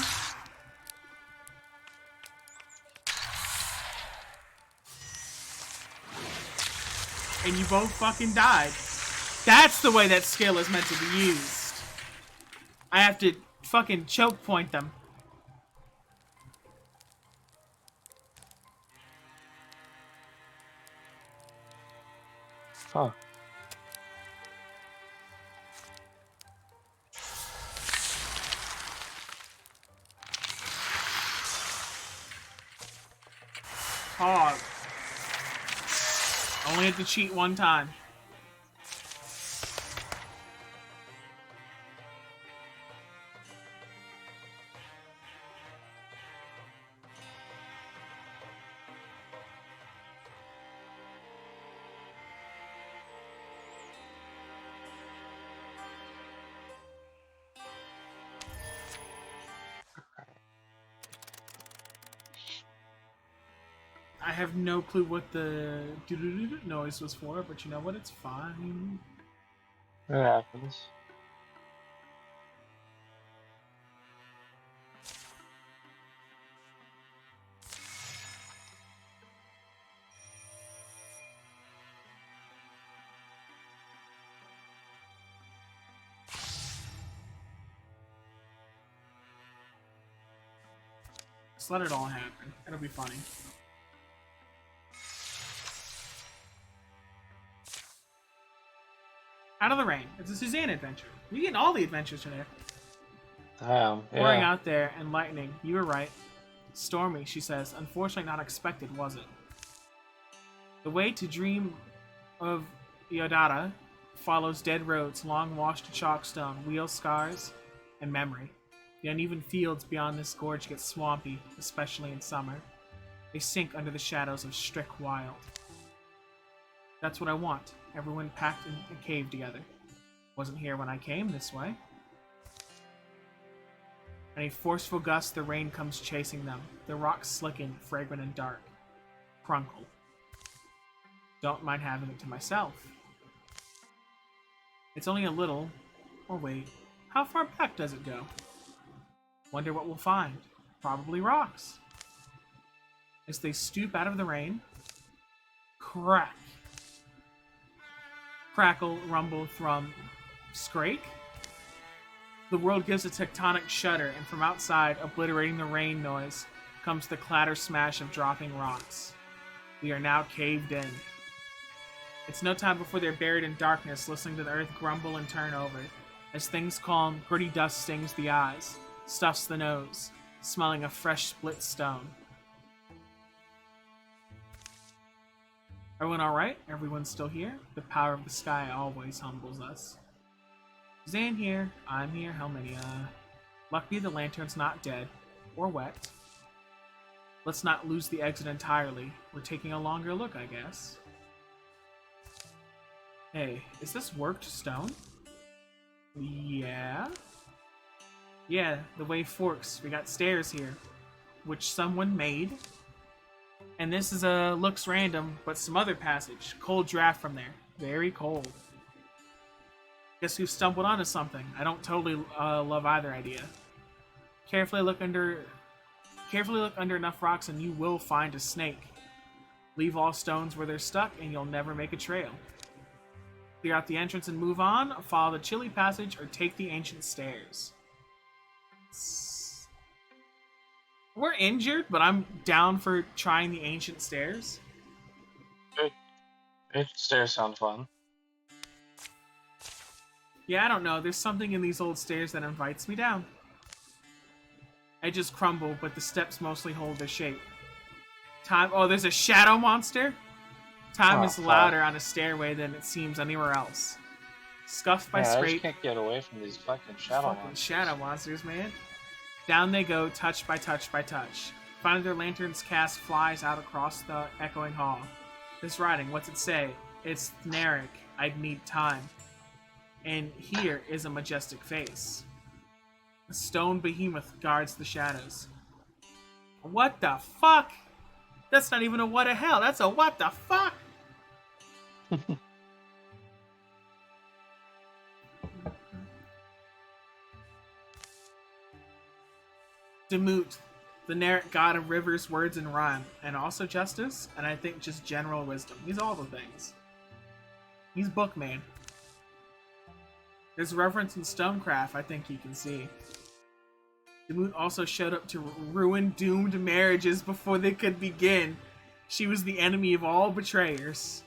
And you both fucking died. That's the way that skill is meant to be used. I have to fucking choke point them. Huh. Hog. Only had to cheat one time. I have no clue what the noise was for, but you know what? It's fine. It happens. Just let it all happen. It'll be funny. Out of the Rain. It's a Suzanne adventure. You're getting all the adventures today. Damn. Pouring Yeah. out there and lightning. You were right. Stormy, she says. Unfortunately not expected, was it? The way to dream of Yodara follows dead roads, long washed chalkstone, wheel scars, and memory. The uneven fields beyond this gorge get swampy, especially in summer. They sink under the shadows of Strick Wild. That's what I want. Everyone packed in a cave together. Wasn't here when I came this way. In a forceful gust, the rain comes chasing them. The rocks slicken, fragrant and dark. Crunkle. Don't mind having it to myself. It's only a little. Or wait, how far back does it go? Wonder what we'll find. Probably rocks. As they stoop out of the rain, crack. Crackle, rumble, thrum, scrake. The world gives a tectonic shudder, and from outside, obliterating the rain noise, comes the clatter smash of dropping rocks. We are now caved in. It's no time before they're buried in darkness, listening to the earth grumble and turn over. As things calm, gritty dust stings the eyes, stuffs the nose, smelling of fresh split stone. Everyone alright? Everyone's still here? The power of the sky always humbles us. Zane here. I'm here. Helminia. Luckily, the lantern's not dead. Or wet. Let's not lose the exit entirely. We're taking a longer look, I guess. Hey, is this worked stone? Yeah? Yeah, the way forks. We got stairs here, which someone made. And this is looks random, but some other passage. Cold draft from there. Very cold. Guess we've stumbled onto something. I don't totally love either idea. Carefully look under enough rocks and you will find a snake. Leave all stones where they're stuck and you'll never make a trail. Clear out the entrance and move on. Follow the chilly passage or take the ancient stairs. We're injured, but I'm down for trying the ancient stairs. Good. Ancient stairs sound fun. Yeah, I don't know. There's something in these old stairs that invites me down. I just crumble, but the steps mostly hold their shape. Time. Oh, there's a shadow monster? Time is louder on a stairway than it seems anywhere else. Scuffed by I scrape. just can't get away from these fucking shadow monsters. Shadow monsters, man. Down they go, touch by touch by touch. Finally, their lantern's cast flies out across the echoing hall. This writing, what's it say? It's Thnaric. I'd need time. And here is a majestic face. A stone behemoth guards the shadows. What the fuck? That's not even a what the hell. That's a what the fuck? Demut, the Thnaric god of rivers, words, and rhyme, and also justice, and I think just general wisdom. He's all the things. He's Bookman. There's a reference in Stonecraft I think you can see. Demut also showed up to ruin doomed marriages before they could begin. She was the enemy of all betrayers.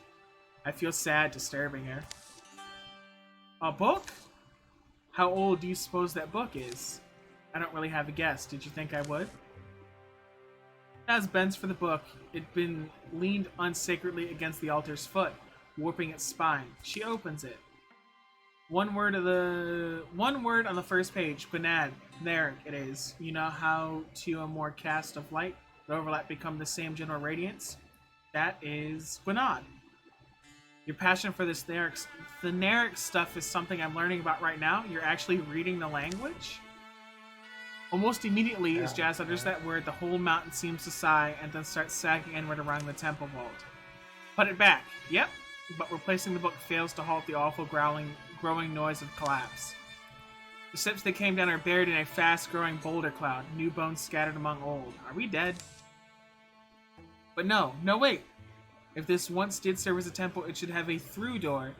I feel sad disturbing her. A book? How old do you suppose that book is? I don't really have a guess. Did you think I would? As bends for the book, it'd been leaned unsacredly against the altar's foot, warping its spine. She opens it. One word on the first page. Banad, Thnaric it is. You know how to a more cast of light, the overlap become the same general radiance? That is Gwenad. Your passion for this Thnaric stuff is something I'm learning about right now. You're actually reading the language? Almost immediately, as Jazz utters that word, the whole mountain seems to sigh and then starts sagging inward around the temple vault. Put it back. Yep. But replacing the book fails to halt the awful growing noise of collapse. The steps they came down are buried in a fast-growing boulder cloud, new bones scattered among old. Are we dead? But no, wait. If this once did serve as a temple, it should have a through door.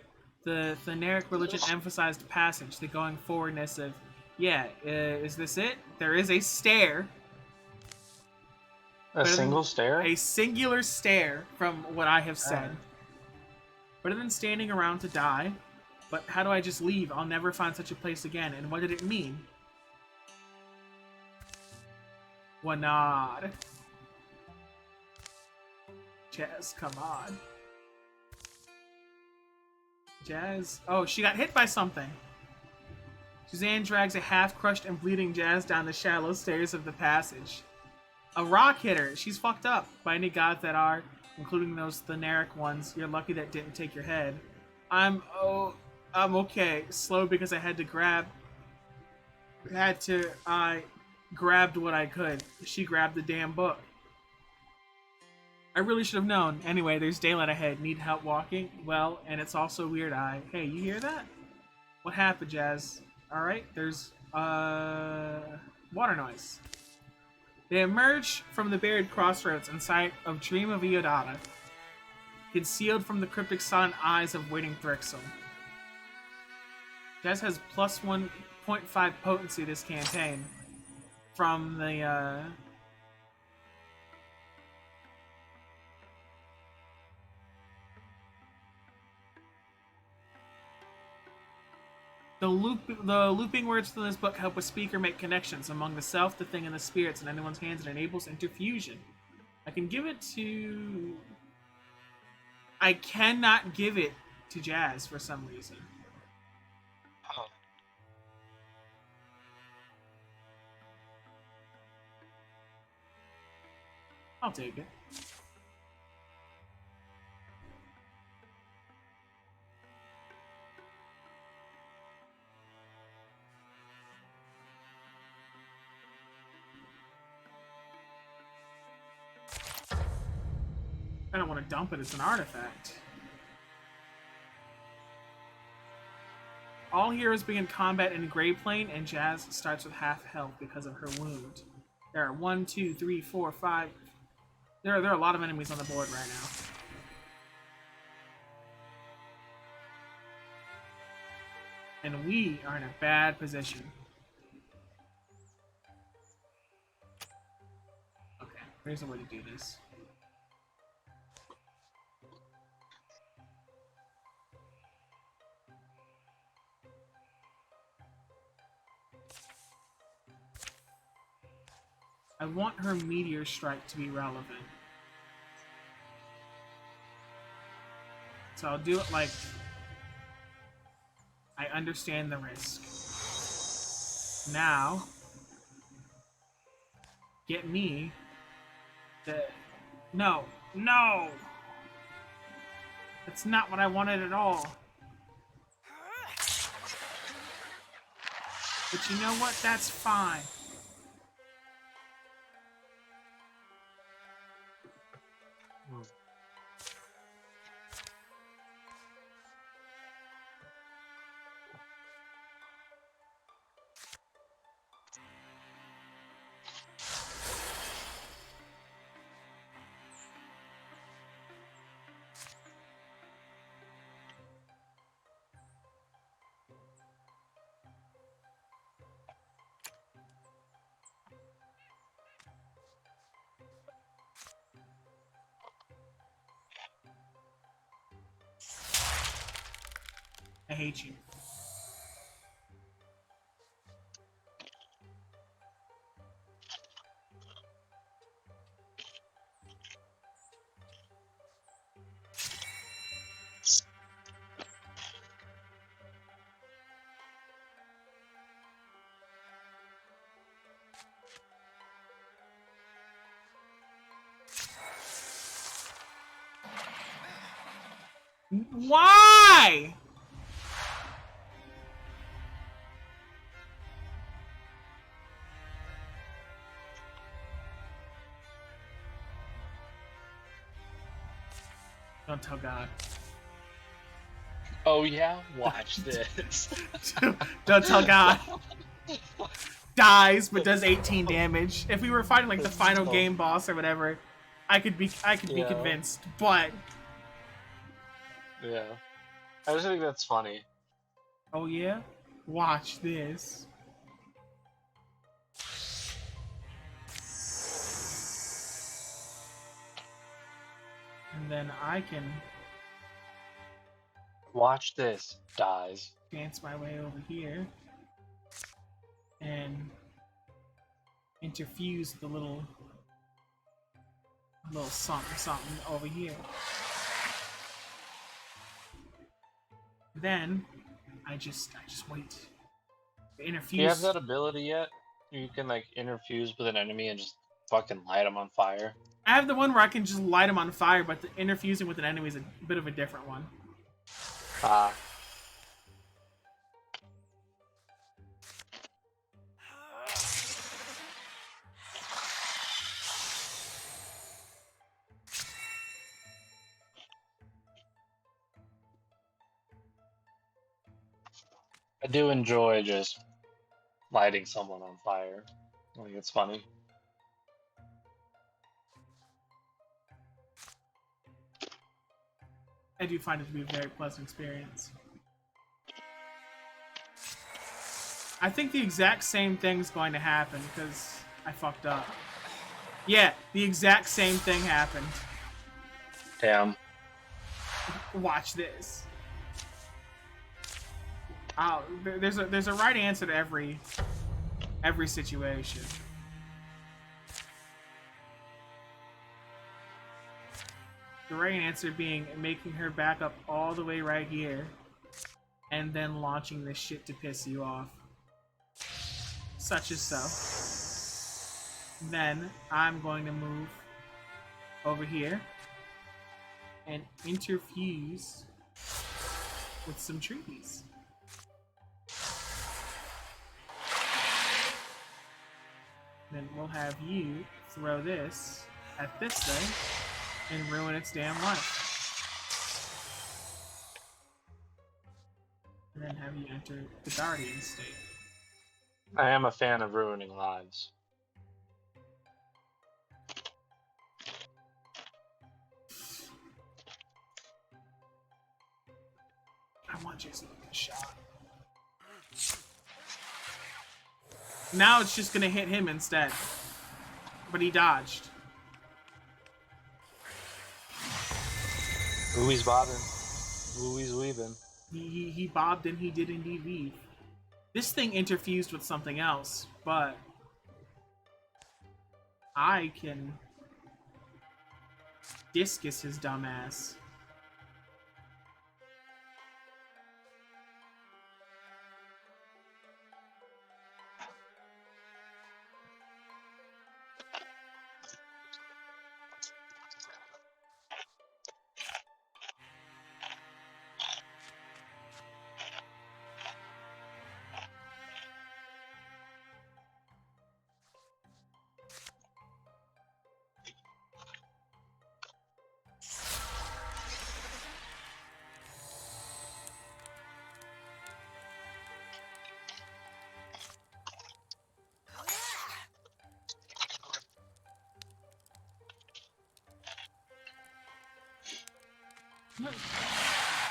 The Thnaric religion emphasized passage, the going forwardness of, is this it? There is a stair. A single stair? A singular stair, from what I have said. Better than standing around to die. But how do I just leave? I'll never find such a place again. And what did it mean? Gwenad. Jazz, come on. Jazz. Oh, she got hit by something. Suzanne drags a half-crushed and bleeding Jazz down the shallow stairs of the passage. A rock hit her. She's fucked up. By any gods that are, including those Thnaric ones, you're lucky that didn't take your head. I'm okay. Slow because I grabbed what I could. She grabbed the damn book. I really should have known. Anyway, there's daylight ahead. Need help walking? Well, and it's also weird eye. Hey, you hear that? What happened, Jazz? Alright, there's, water noise. They emerge from the buried crossroads in sight of Dream of Iodata, concealed from the cryptic silent eyes of waiting Thrixel. Jazz has plus 1.5 potency this campaign from the, The looping words from this book help a speaker make connections among the self, the thing, and the spirits in anyone's hands and enables interfusion. I can give it to... I cannot give it to Jazz for some reason. Oh. I'll take it. I don't want to dump it as an artifact. All heroes begin combat in Grey Plane, and Jazz starts with half health because of her wound. There are 1, 2, 3, 4, 5. There are a lot of enemies on the board right now. And we are in a bad position. Okay, there's a way to do this. I want her Meteor Strike to be relevant. So I'll do it like I understand the risk. Now, get me the... No! No! That's not what I wanted at all. But you know what? That's fine. I hate you. Why? Don't tell God. Oh yeah, watch this. Don't tell God. Dies, but does 18 damage. If we were fighting like the final game boss or whatever, I could be convinced. But yeah, I just think that's funny. oh yeah, watch this. And then I can Watch this. Dies. dance my way over here and interfuse the little something over here. Then I just wait. Interfuse. Do you have that ability yet? You can like interfuse with an enemy and just fucking light them on fire. I have the one where I can just light them on fire, but the interfusing with an enemy is a bit of a different one. Ah. I do enjoy just lighting someone on fire. I think it's funny. I do find it to be a very pleasant experience. I think the exact same thing's going to happen because I fucked up. Yeah, the exact same thing happened. Damn. Watch this. Oh, there's a right answer to every situation. The right answer being making her back up all the way right here, and then launching this shit to piss you off. Such as so. Then I'm going to move over here and interfuse with some trees. Then we'll have you throw this at this thing and ruin its damn life. And then have you enter the Guardian state. I am a fan of ruining lives. I want Jason to get shot. Now it's just gonna hit him instead. But he dodged. Louie's bobbing. Louie's weaving. He bobbed and he did indeed weave. This thing interfused with something else, but I can discus his dumbass.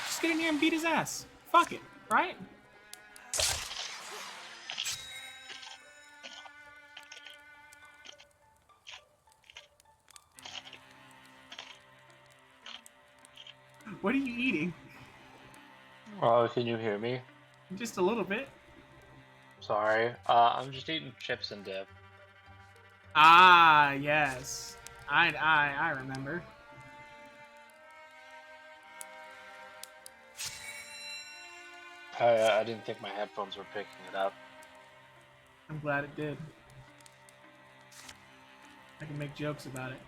Just get in here and beat his ass. Fuck it, right? What are you eating? Oh, can you hear me? Just a little bit. Sorry. I'm just eating chips and dip. Ah, yes. I remember. I didn't think my headphones were picking it up. I'm glad it did. I can make jokes about it.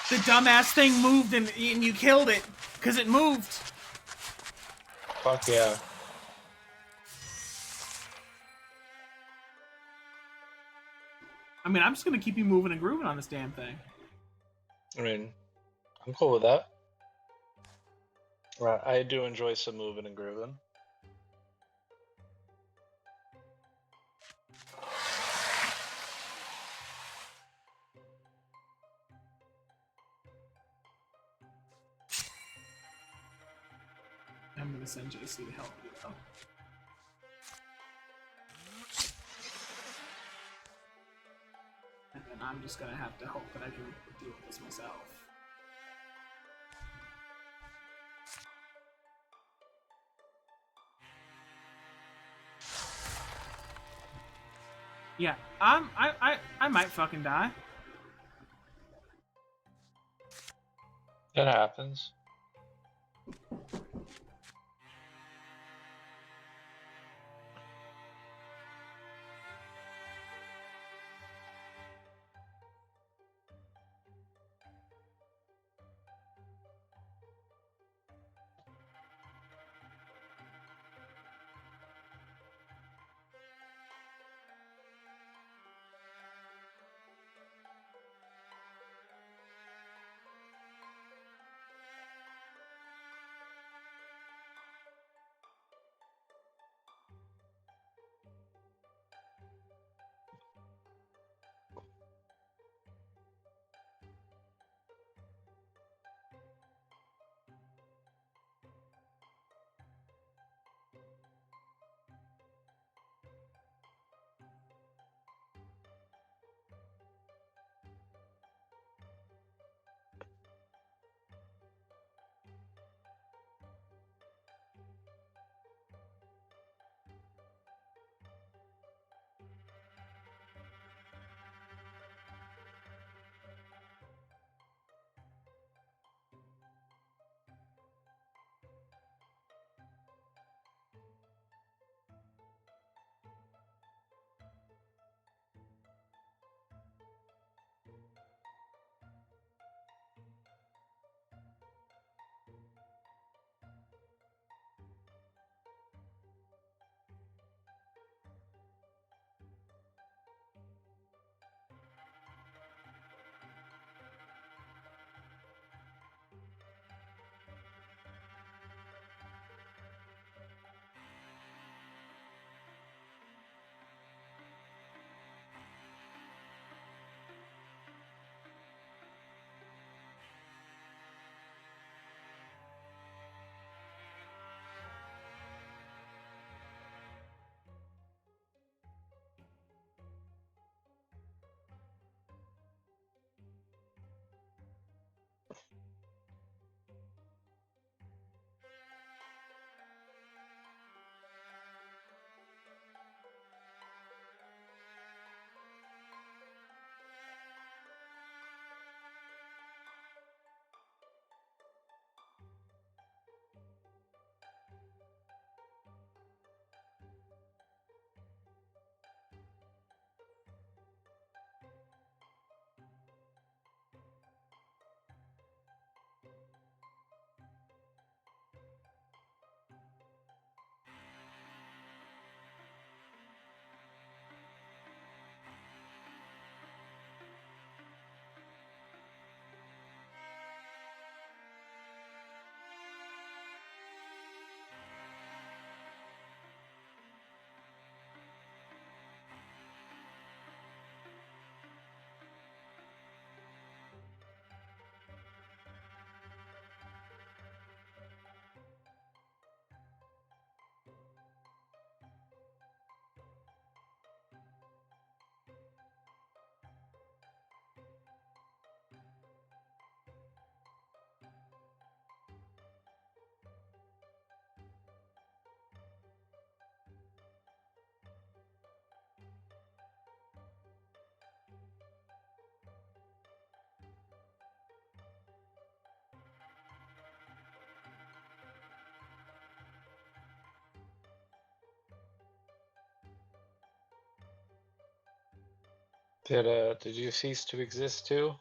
The dumbass thing moved and you killed it because it moved. Fuck yeah. I mean, I'm just gonna keep you moving and grooving on this damn thing. I mean, I'm cool with that. Right, I do enjoy some moving and grooving. I'm gonna send JC to help you though. And then I'm just gonna have to hope that I can deal with this myself. Yeah, I might fucking die. It happens. Did you cease to exist too?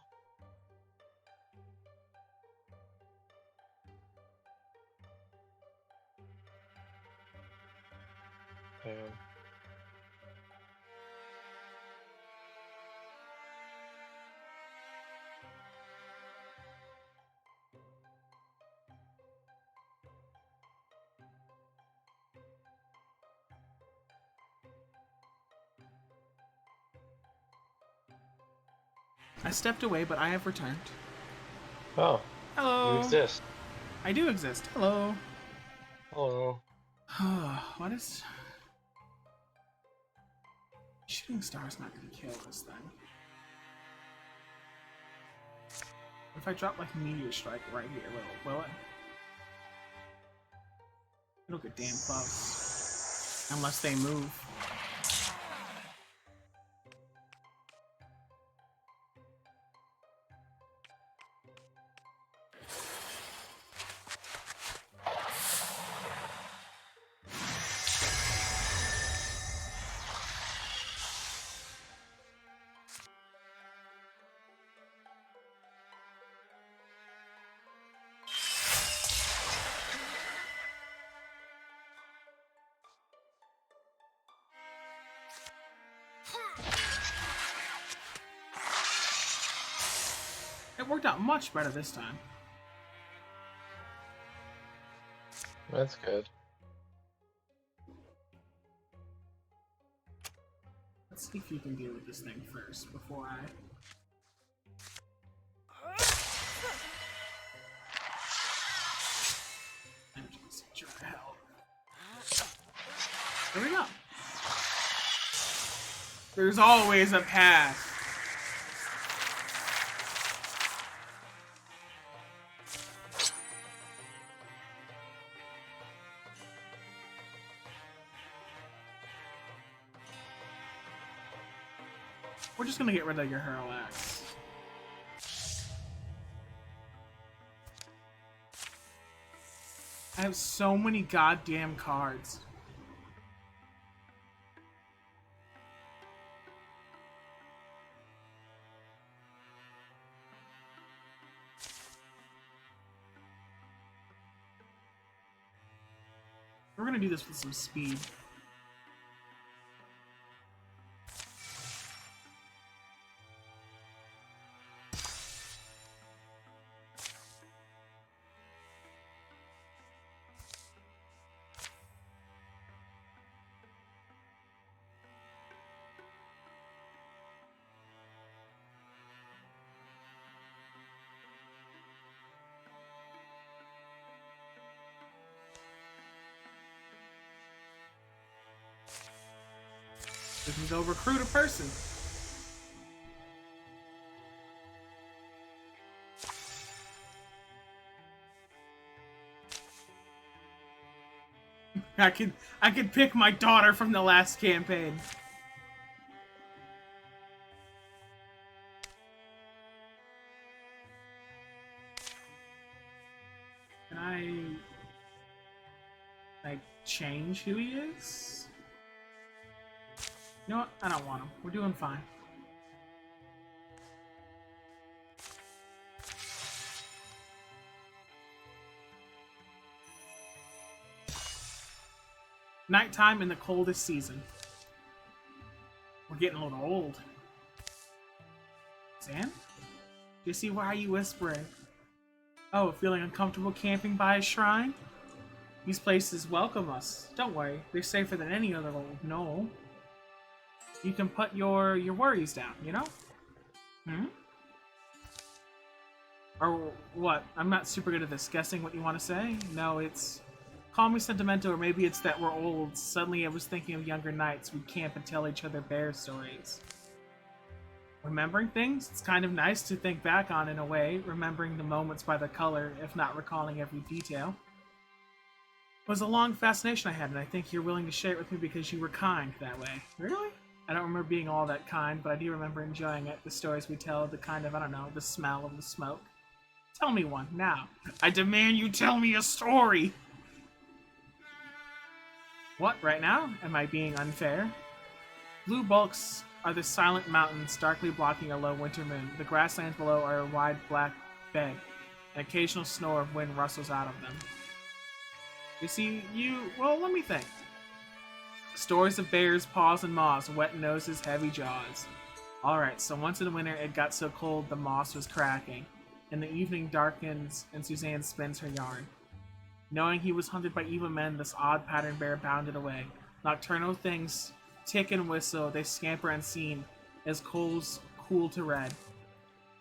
Um, I stepped away, but I have returned. oh, you Hello. exist. I do exist. Hello. Hello. What is... Shooting star's not gonna kill this thing. If I drop like meteor strike right here, will it? It'll get damn close. Unless they move. It worked out much better this time. That's good. Let's see if you can deal with this thing first before I... Energies, dry hell. There we go. There's always a path. We're just gonna get rid of your Hurl Axe. I have so many goddamn cards. We're gonna do this with some speed. We can go recruit a person. I could pick my daughter from the last campaign. Can I change who he is? You know what? I don't want him. We're doing fine. Nighttime in the coldest season. We're getting a little old. Sam? Jesse, why are you whispering? Oh, feeling uncomfortable camping by a shrine? These places welcome us. Don't worry, they're safer than any other old knoll. You can put your worries down, you know? Hmm? Or what? I'm not super good at this. Guessing what you want to say? No, it's... Call me sentimental, or maybe it's that we're old. Suddenly I was thinking of younger nights. We'd camp and tell each other bear stories. Remembering things? It's kind of nice to think back on in a way, remembering the moments by the color, if not recalling every detail. It was a long fascination I had, and I think you're willing to share it with me because you were kind that way. Really? I don't remember being all that kind, but I do remember enjoying it. The stories we tell, the kind of, I don't know, the smell of the smoke. Tell me one, now. I demand you tell me a story! What, right now? Am I being unfair? Blue bulks are the silent mountains darkly blocking a low winter moon. The grasslands below are a wide black bed. An occasional snore of wind rustles out of them. Well, let me think. Stories of bears, paws, and maws, wet noses, heavy jaws. Alright, so once in the winter it got so cold the moss was cracking, and the evening darkens and Suzanne spins her yarn. Knowing he was hunted by evil men, this odd patterned bear bounded away. Nocturnal things tick and whistle, they scamper unseen as coals cool to red.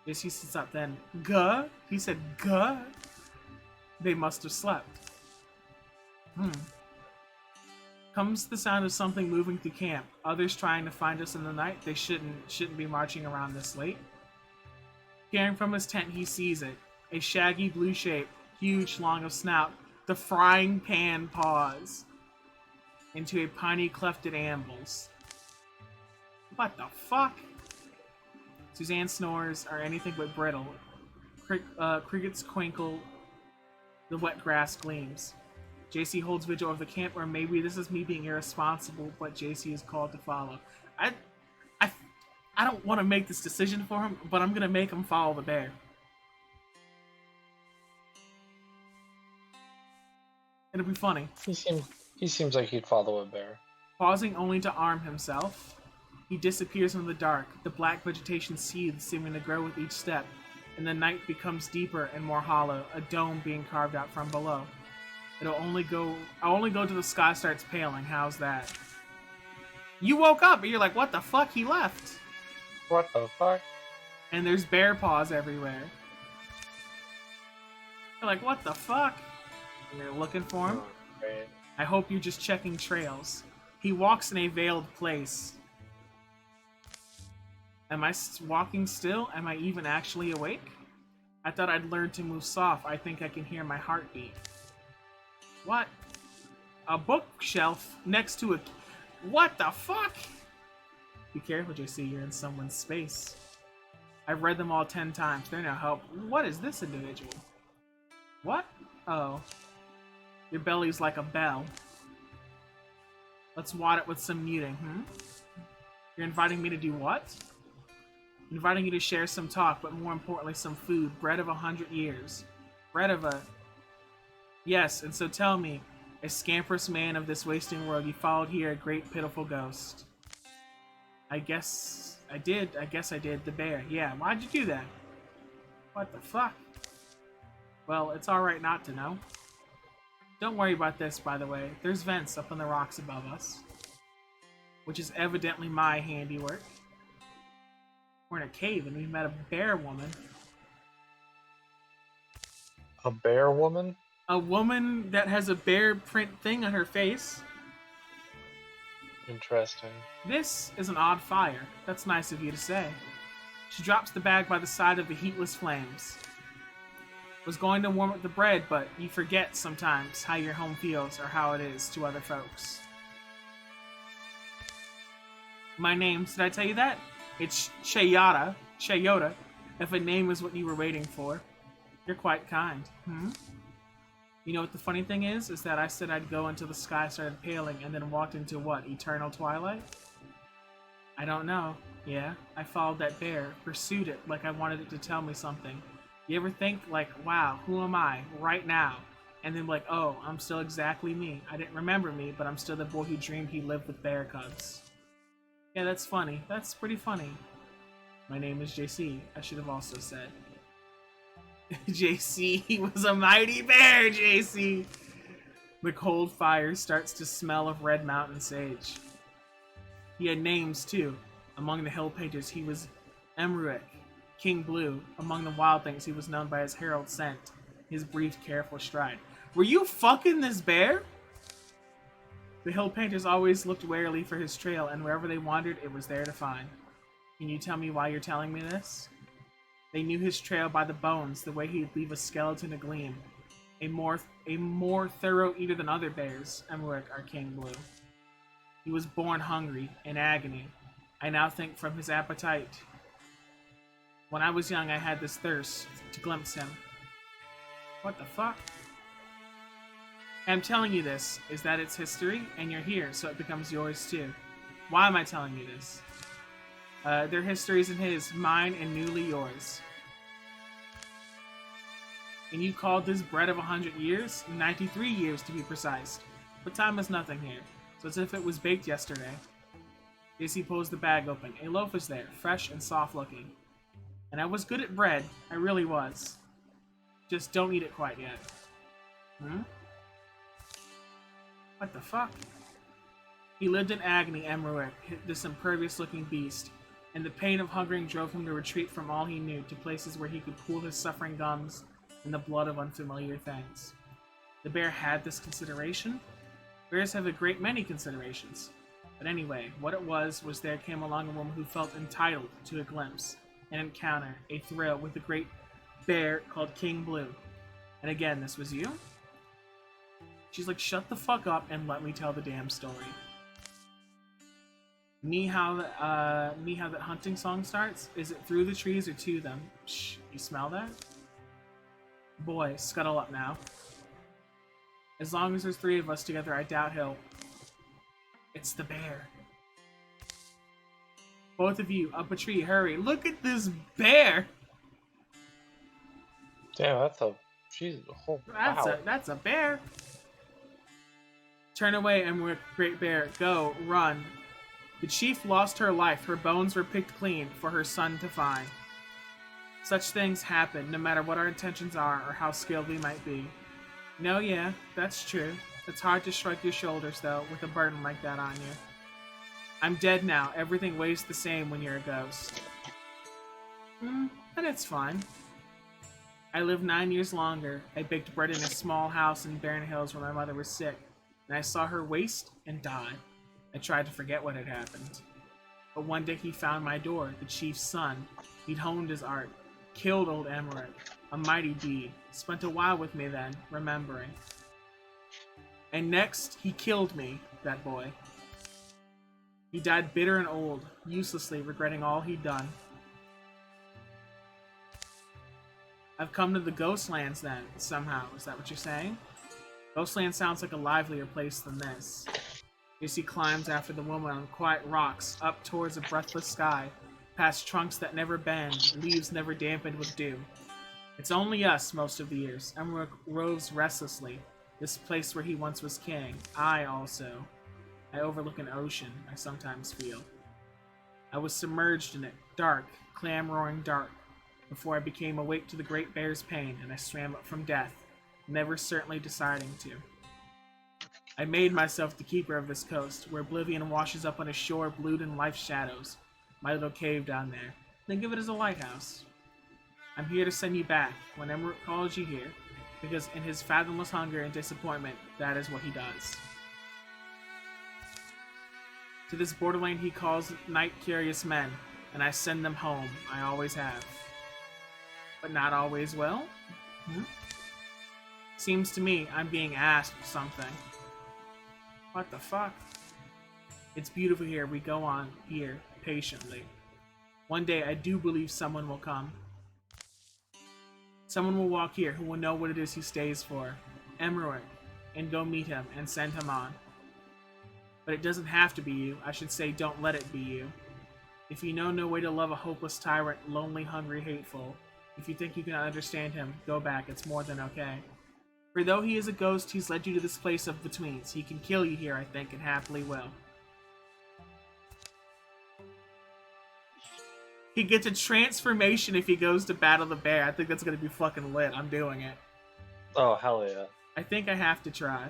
As he sits up then, Guh? He said, Guh? They must have slept. Comes the sound of something moving through camp. Others trying to find us in the night. They shouldn't be marching around this late. Peering from his tent, he sees it. A shaggy blue shape, huge, long of snout, the frying pan paws into a piney cleft it ambles. What the fuck? Suzanne snores are anything but brittle. Crickets twinkle, the wet grass gleams. JC holds vigil of the camp, or maybe this is me being irresponsible, but JC is called to follow. I don't want to make this decision for him, but I'm gonna make him follow the bear. It'll be funny. He seems like he'd follow a bear. Pausing only to arm himself, he disappears in the dark. The black vegetation seethes, seeming to grow with each step, and the night becomes deeper and more hollow, a dome being carved out from below. I'll only go till the sky starts paling. How's that? You woke up and you're like, what the fuck? He left. What the fuck? And there's bear paws everywhere. You're like, what the fuck? And you're looking for him. Oh, great. I hope you're just checking trails. He walks in a veiled place. Am I walking still? Am I even actually awake? I thought I'd learned to move soft. I think I can hear my heartbeat. What? A bookshelf next to a... What the fuck? Be careful, JC. You're in someone's space. I've read them all 10 times. They're no help. What is this individual? What? Oh. Your belly's like a bell. Let's wad it with some muting, You're inviting me to do what? Inviting you to share some talk, but more importantly, some food. Bread of 100 years. Bread of a... Yes, and so tell me, a scamperous man of this wasting world, you followed here a great pitiful ghost. I guess I did. The bear. Yeah, why'd you do that? What the fuck? Well, it's alright not to know. Don't worry about this, by the way. There's vents up on the rocks above us. Which is evidently my handiwork. We're in a cave and we met a bear woman. A bear woman? A woman that has a bear print thing on her face. Interesting. This is an odd fire. That's nice of you to say. She drops the bag by the side of the heatless flames. Was going to warm up the bread, but you forget sometimes how your home feels or how it is to other folks. My name, did I tell you that? It's Chayota, if a name is what you were waiting for. You're quite kind. You know what the funny thing is that I said I'd go until the sky started paling and then walked into what, eternal twilight? I don't know. Yeah, I followed that bear, pursued it like I wanted it to tell me something. You ever think, like, wow, who am I, right now? And then like, oh, I'm still exactly me. I didn't remember me, but I'm still the boy who dreamed he lived with bear cubs. Yeah, that's funny. That's pretty funny. My name is JC, I should have also said. JC was a mighty bear, JC! The cold fire starts to smell of red mountain sage. He had names, too. Among the hill pages, he was Emruick, King Blue. Among the wild things, he was known by his herald scent, his brief, careful stride. Were you fucking this bear? The hill painters always looked warily for his trail, and wherever they wandered, it was there to find. Can you tell me why you're telling me this? They knew his trail by the bones, the way he'd leave a skeleton to gleam. A more thorough eater than other bears, Emmerich, our King Blue. He was born hungry, in agony. I now think from his appetite. When I was young, I had this thirst to glimpse him. What the fuck? I'm telling you this, is that it's history, and you're here, so it becomes yours too. Why am I telling you this? Their history isn't his, mine and newly yours. And you called this bread of 100 years? 93 years to be precise. But time is nothing here, so it's as if it was baked yesterday. JC pulls the bag open. A loaf is there, fresh and soft looking. And I was good at bread, I really was. Just don't eat it quite yet. What the fuck? He lived in agony, Emmerich, this impervious-looking beast, and the pain of hungering drove him to retreat from all he knew to places where he could cool his suffering gums in the blood of unfamiliar things. The bear had this consideration? Bears have a great many considerations. But anyway, what it was there came along a woman who felt entitled to a glimpse, an encounter, a thrill with a great bear called King Blue. And again, this was you? She's like, shut the fuck up and let me tell the damn story. Me how that hunting song starts? Is it through the trees or to them? Shh, you smell that? Boy, scuttle up now. As long as there's 3 of us together, I doubt he'll... It's the bear. Both of you, up a tree, hurry. Look at this bear! Damn, that's a... She's a whole... Wow. That's a bear! Turn away, Emmerich, great bear. Go, run. The chief lost her life. Her bones were picked clean for her son to find. Such things happen, no matter what our intentions are or how skilled we might be. No, yeah, that's true. It's hard to shrug your shoulders, though, with a burden like that on you. I'm dead now. Everything weighs the same when you're a ghost. But it's fine. I lived 9 years longer. I baked bread in a small house in Barren Hills where my mother was sick, and I saw her waste and die. I tried to forget what had happened. But one day he found my door, the chief's son. He'd honed his art, killed old Emmerich, a mighty deed. Spent a while with me then, remembering. And next, he killed me, that boy. He died bitter and old, uselessly regretting all he'd done. I've come to the Ghostlands then, somehow. Is that what you're saying? Ghostland sounds like a livelier place than this. He climbs after the woman on quiet rocks, up towards a breathless sky, past trunks that never bend, leaves never dampened with dew. It's only us most of the years. Emmerich roves restlessly, this place where he once was king. I overlook an ocean, I sometimes feel. I was submerged in it, dark, clam-roaring dark, before I became awake to the great bear's pain, and I swam up from death, never certainly deciding to. I made myself the keeper of this coast, where oblivion washes up on a shore blued in life's shadows. My little cave down there. Think of it as a lighthouse. I'm here to send you back, when Emmerich calls you here, because in his fathomless hunger and disappointment, that is what he does. To this borderland he calls night-curious men, and I send them home. I always have. But not always will? Seems to me I'm being asked something. What the fuck? It's beautiful here. We go on here, patiently. One day I do believe someone will come. Someone will walk here who will know what it is he stays for. Emmerich. And go meet him and send him on. But it doesn't have to be you. I should say don't let it be you. If you know no way to love a hopeless tyrant, lonely, hungry, hateful, if you think you cannot understand him, go back. It's more than okay. For though he is a ghost, he's led you to this place of betweens. He can kill you here, I think, and happily will. He gets a transformation if he goes to battle the bear. I think that's gonna be fucking lit. I'm doing it. Oh, hell yeah. I think I have to try.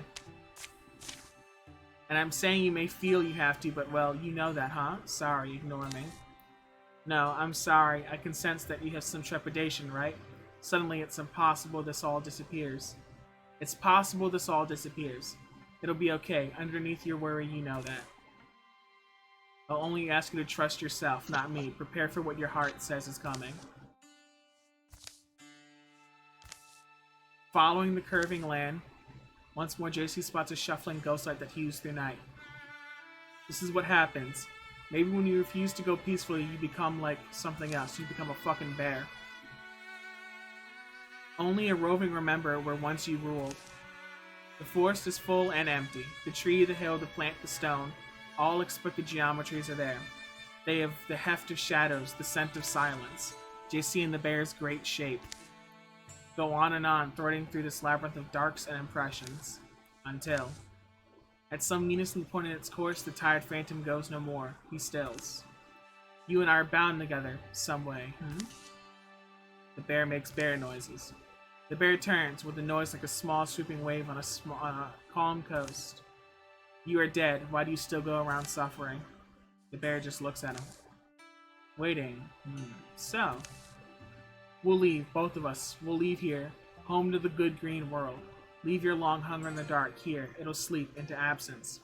And I'm saying you may feel you have to, but well, you know that, huh? Sorry, ignore me. No, I'm sorry. I can sense that you have some trepidation, right? Suddenly it's impossible this all disappears. It's possible this all disappears. It'll be okay. Underneath your worry, you know that. I'll only ask you to trust yourself, not me. Prepare for what your heart says is coming. Following the curving land, once more JC spots a shuffling ghost light that hues through night. This is what happens. Maybe when you refuse to go peacefully, you become like something else. You become a fucking bear. Only a roving remember where once you ruled. The forest is full and empty. The tree, the hill, the plant, the stone. All expected geometries are there. They have the heft of shadows, the scent of silence. JC and the bear's great shape go on, threading through this labyrinth of darks and impressions, until, at some menacing point in its course, the tired phantom goes no more. He stills. You and I are bound together, some way. The bear makes bear noises. The bear turns, with a noise like a small sweeping wave on a calm coast. You are dead. Why do you still go around suffering? The bear just looks at him. Waiting. So, we'll leave, both of us. We'll leave here, home to the good green world. Leave your long hunger in the dark here. It'll sleep into absence.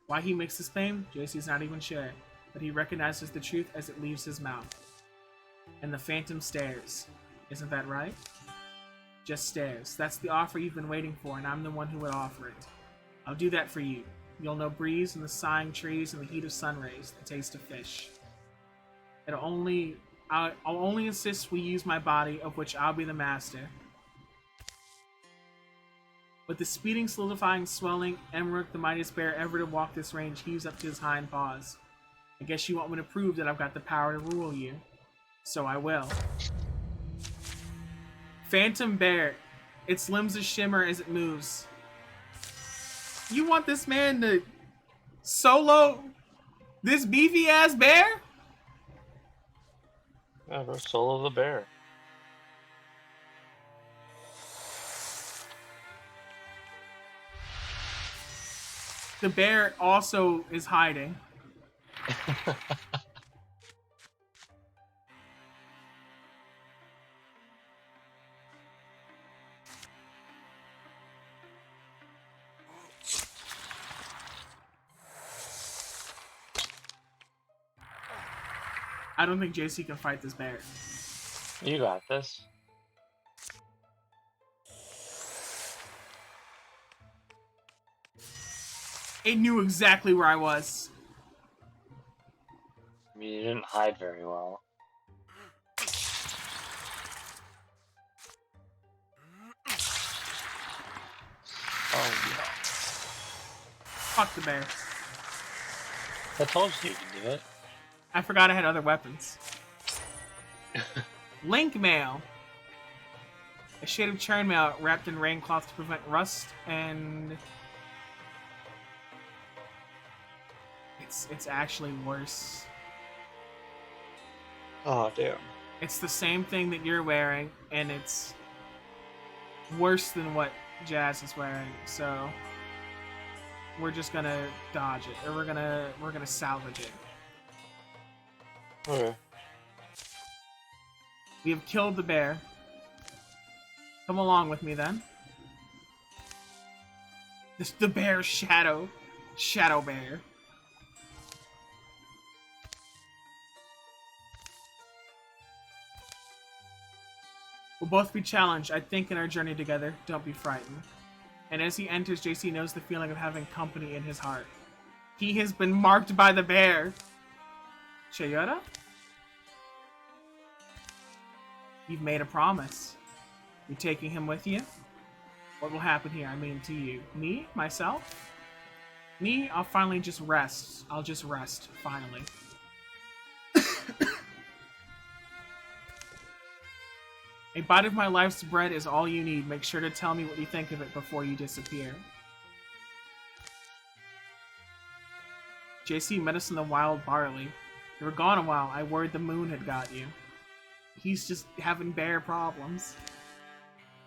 Why he makes this claim, JC's not even sure, but he recognizes the truth as it leaves his mouth. And the phantom stares. Isn't that right? Just stares. That's the offer you've been waiting for, and I'm the one who would offer it. I'll do that for you. You'll know breeze and the sighing trees and the heat of sun rays, the taste of fish. I'll only insist we use my body, of which I'll be the master. With the speeding, solidifying, swelling, Emmerich, the mightiest bear ever to walk this range, heaves up to his hind paws. I guess you want me to prove that I've got the power to rule you. So I will. Phantom bear. Its limbs shimmer as it moves. You want this man to solo this beefy ass bear? Yeah, go solo the bear. The bear also is hiding. I don't think JC can fight this bear. You got this. It knew exactly where I was. I mean, you didn't hide very well. Oh, yeah. Fuck the bear. I told you could do it. I forgot I had other weapons. Link mail. A shade of churn mail wrapped in rain cloth to prevent rust and... It's actually worse. Oh, damn. It's the same thing that you're wearing, and it's worse than what Jazz is wearing, so we're just gonna dodge it, or we're gonna salvage it. Okay. We have killed the bear. Come along with me then. This the bear's shadow. Shadow bear. We'll both be challenged, I think, in our journey together. Don't be frightened. And as he enters, JC knows the feeling of having company in his heart. He has been marked by the bear. Chayota? You've made a promise. You taking him with you? What will happen here? I mean, to you. Me? Myself? Me? I'll finally just rest. I'll just rest, finally. A bite of my life's bread is all you need. Make sure to tell me what you think of it before you disappear. JC met us in the wild barley. You were gone a while. I worried the moon had got you. He's just having bear problems.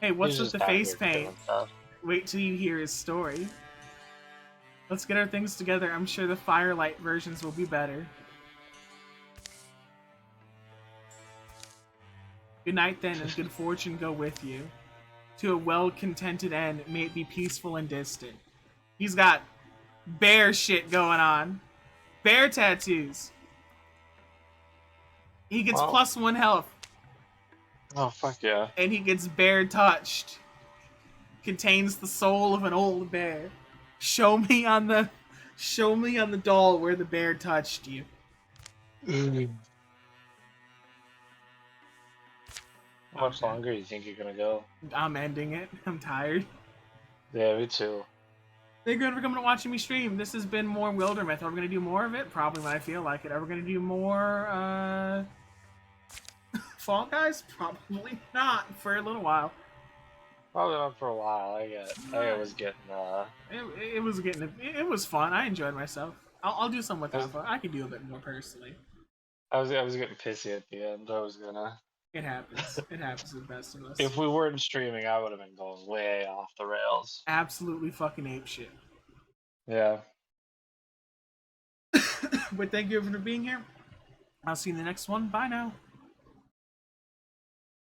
Hey, what's with the face paint? Wait till you hear his story. Let's get our things together. I'm sure the firelight versions will be better. Good night then, and good fortune go with you. To a well-contented end, may it be peaceful and distant. He's got bear shit going on. Bear tattoos. He gets +1 health. Oh, fuck yeah. And he gets bear touched. Contains the soul of an old bear. Show me on the doll where the bear touched you. How much longer do you think you're gonna go? I'm ending it. I'm tired. Yeah, me too. Thank you for coming and watching me stream. This has been more Wildermyth. Are we going to do more of it? Probably when I feel like it. Are we going to do more Fall Guys? Probably not for a little while. Probably not for a while. I was getting It was getting. It was fun. I enjoyed myself. I'll do some without fun. I can do a bit more personally. I was getting pissy at the end. I was gonna. It happens. It happens to the best of us. If we weren't streaming, I would have been going way off the rails. Absolutely fucking ape shit. Yeah. But thank you for being here. I'll see you in the next one. Bye now.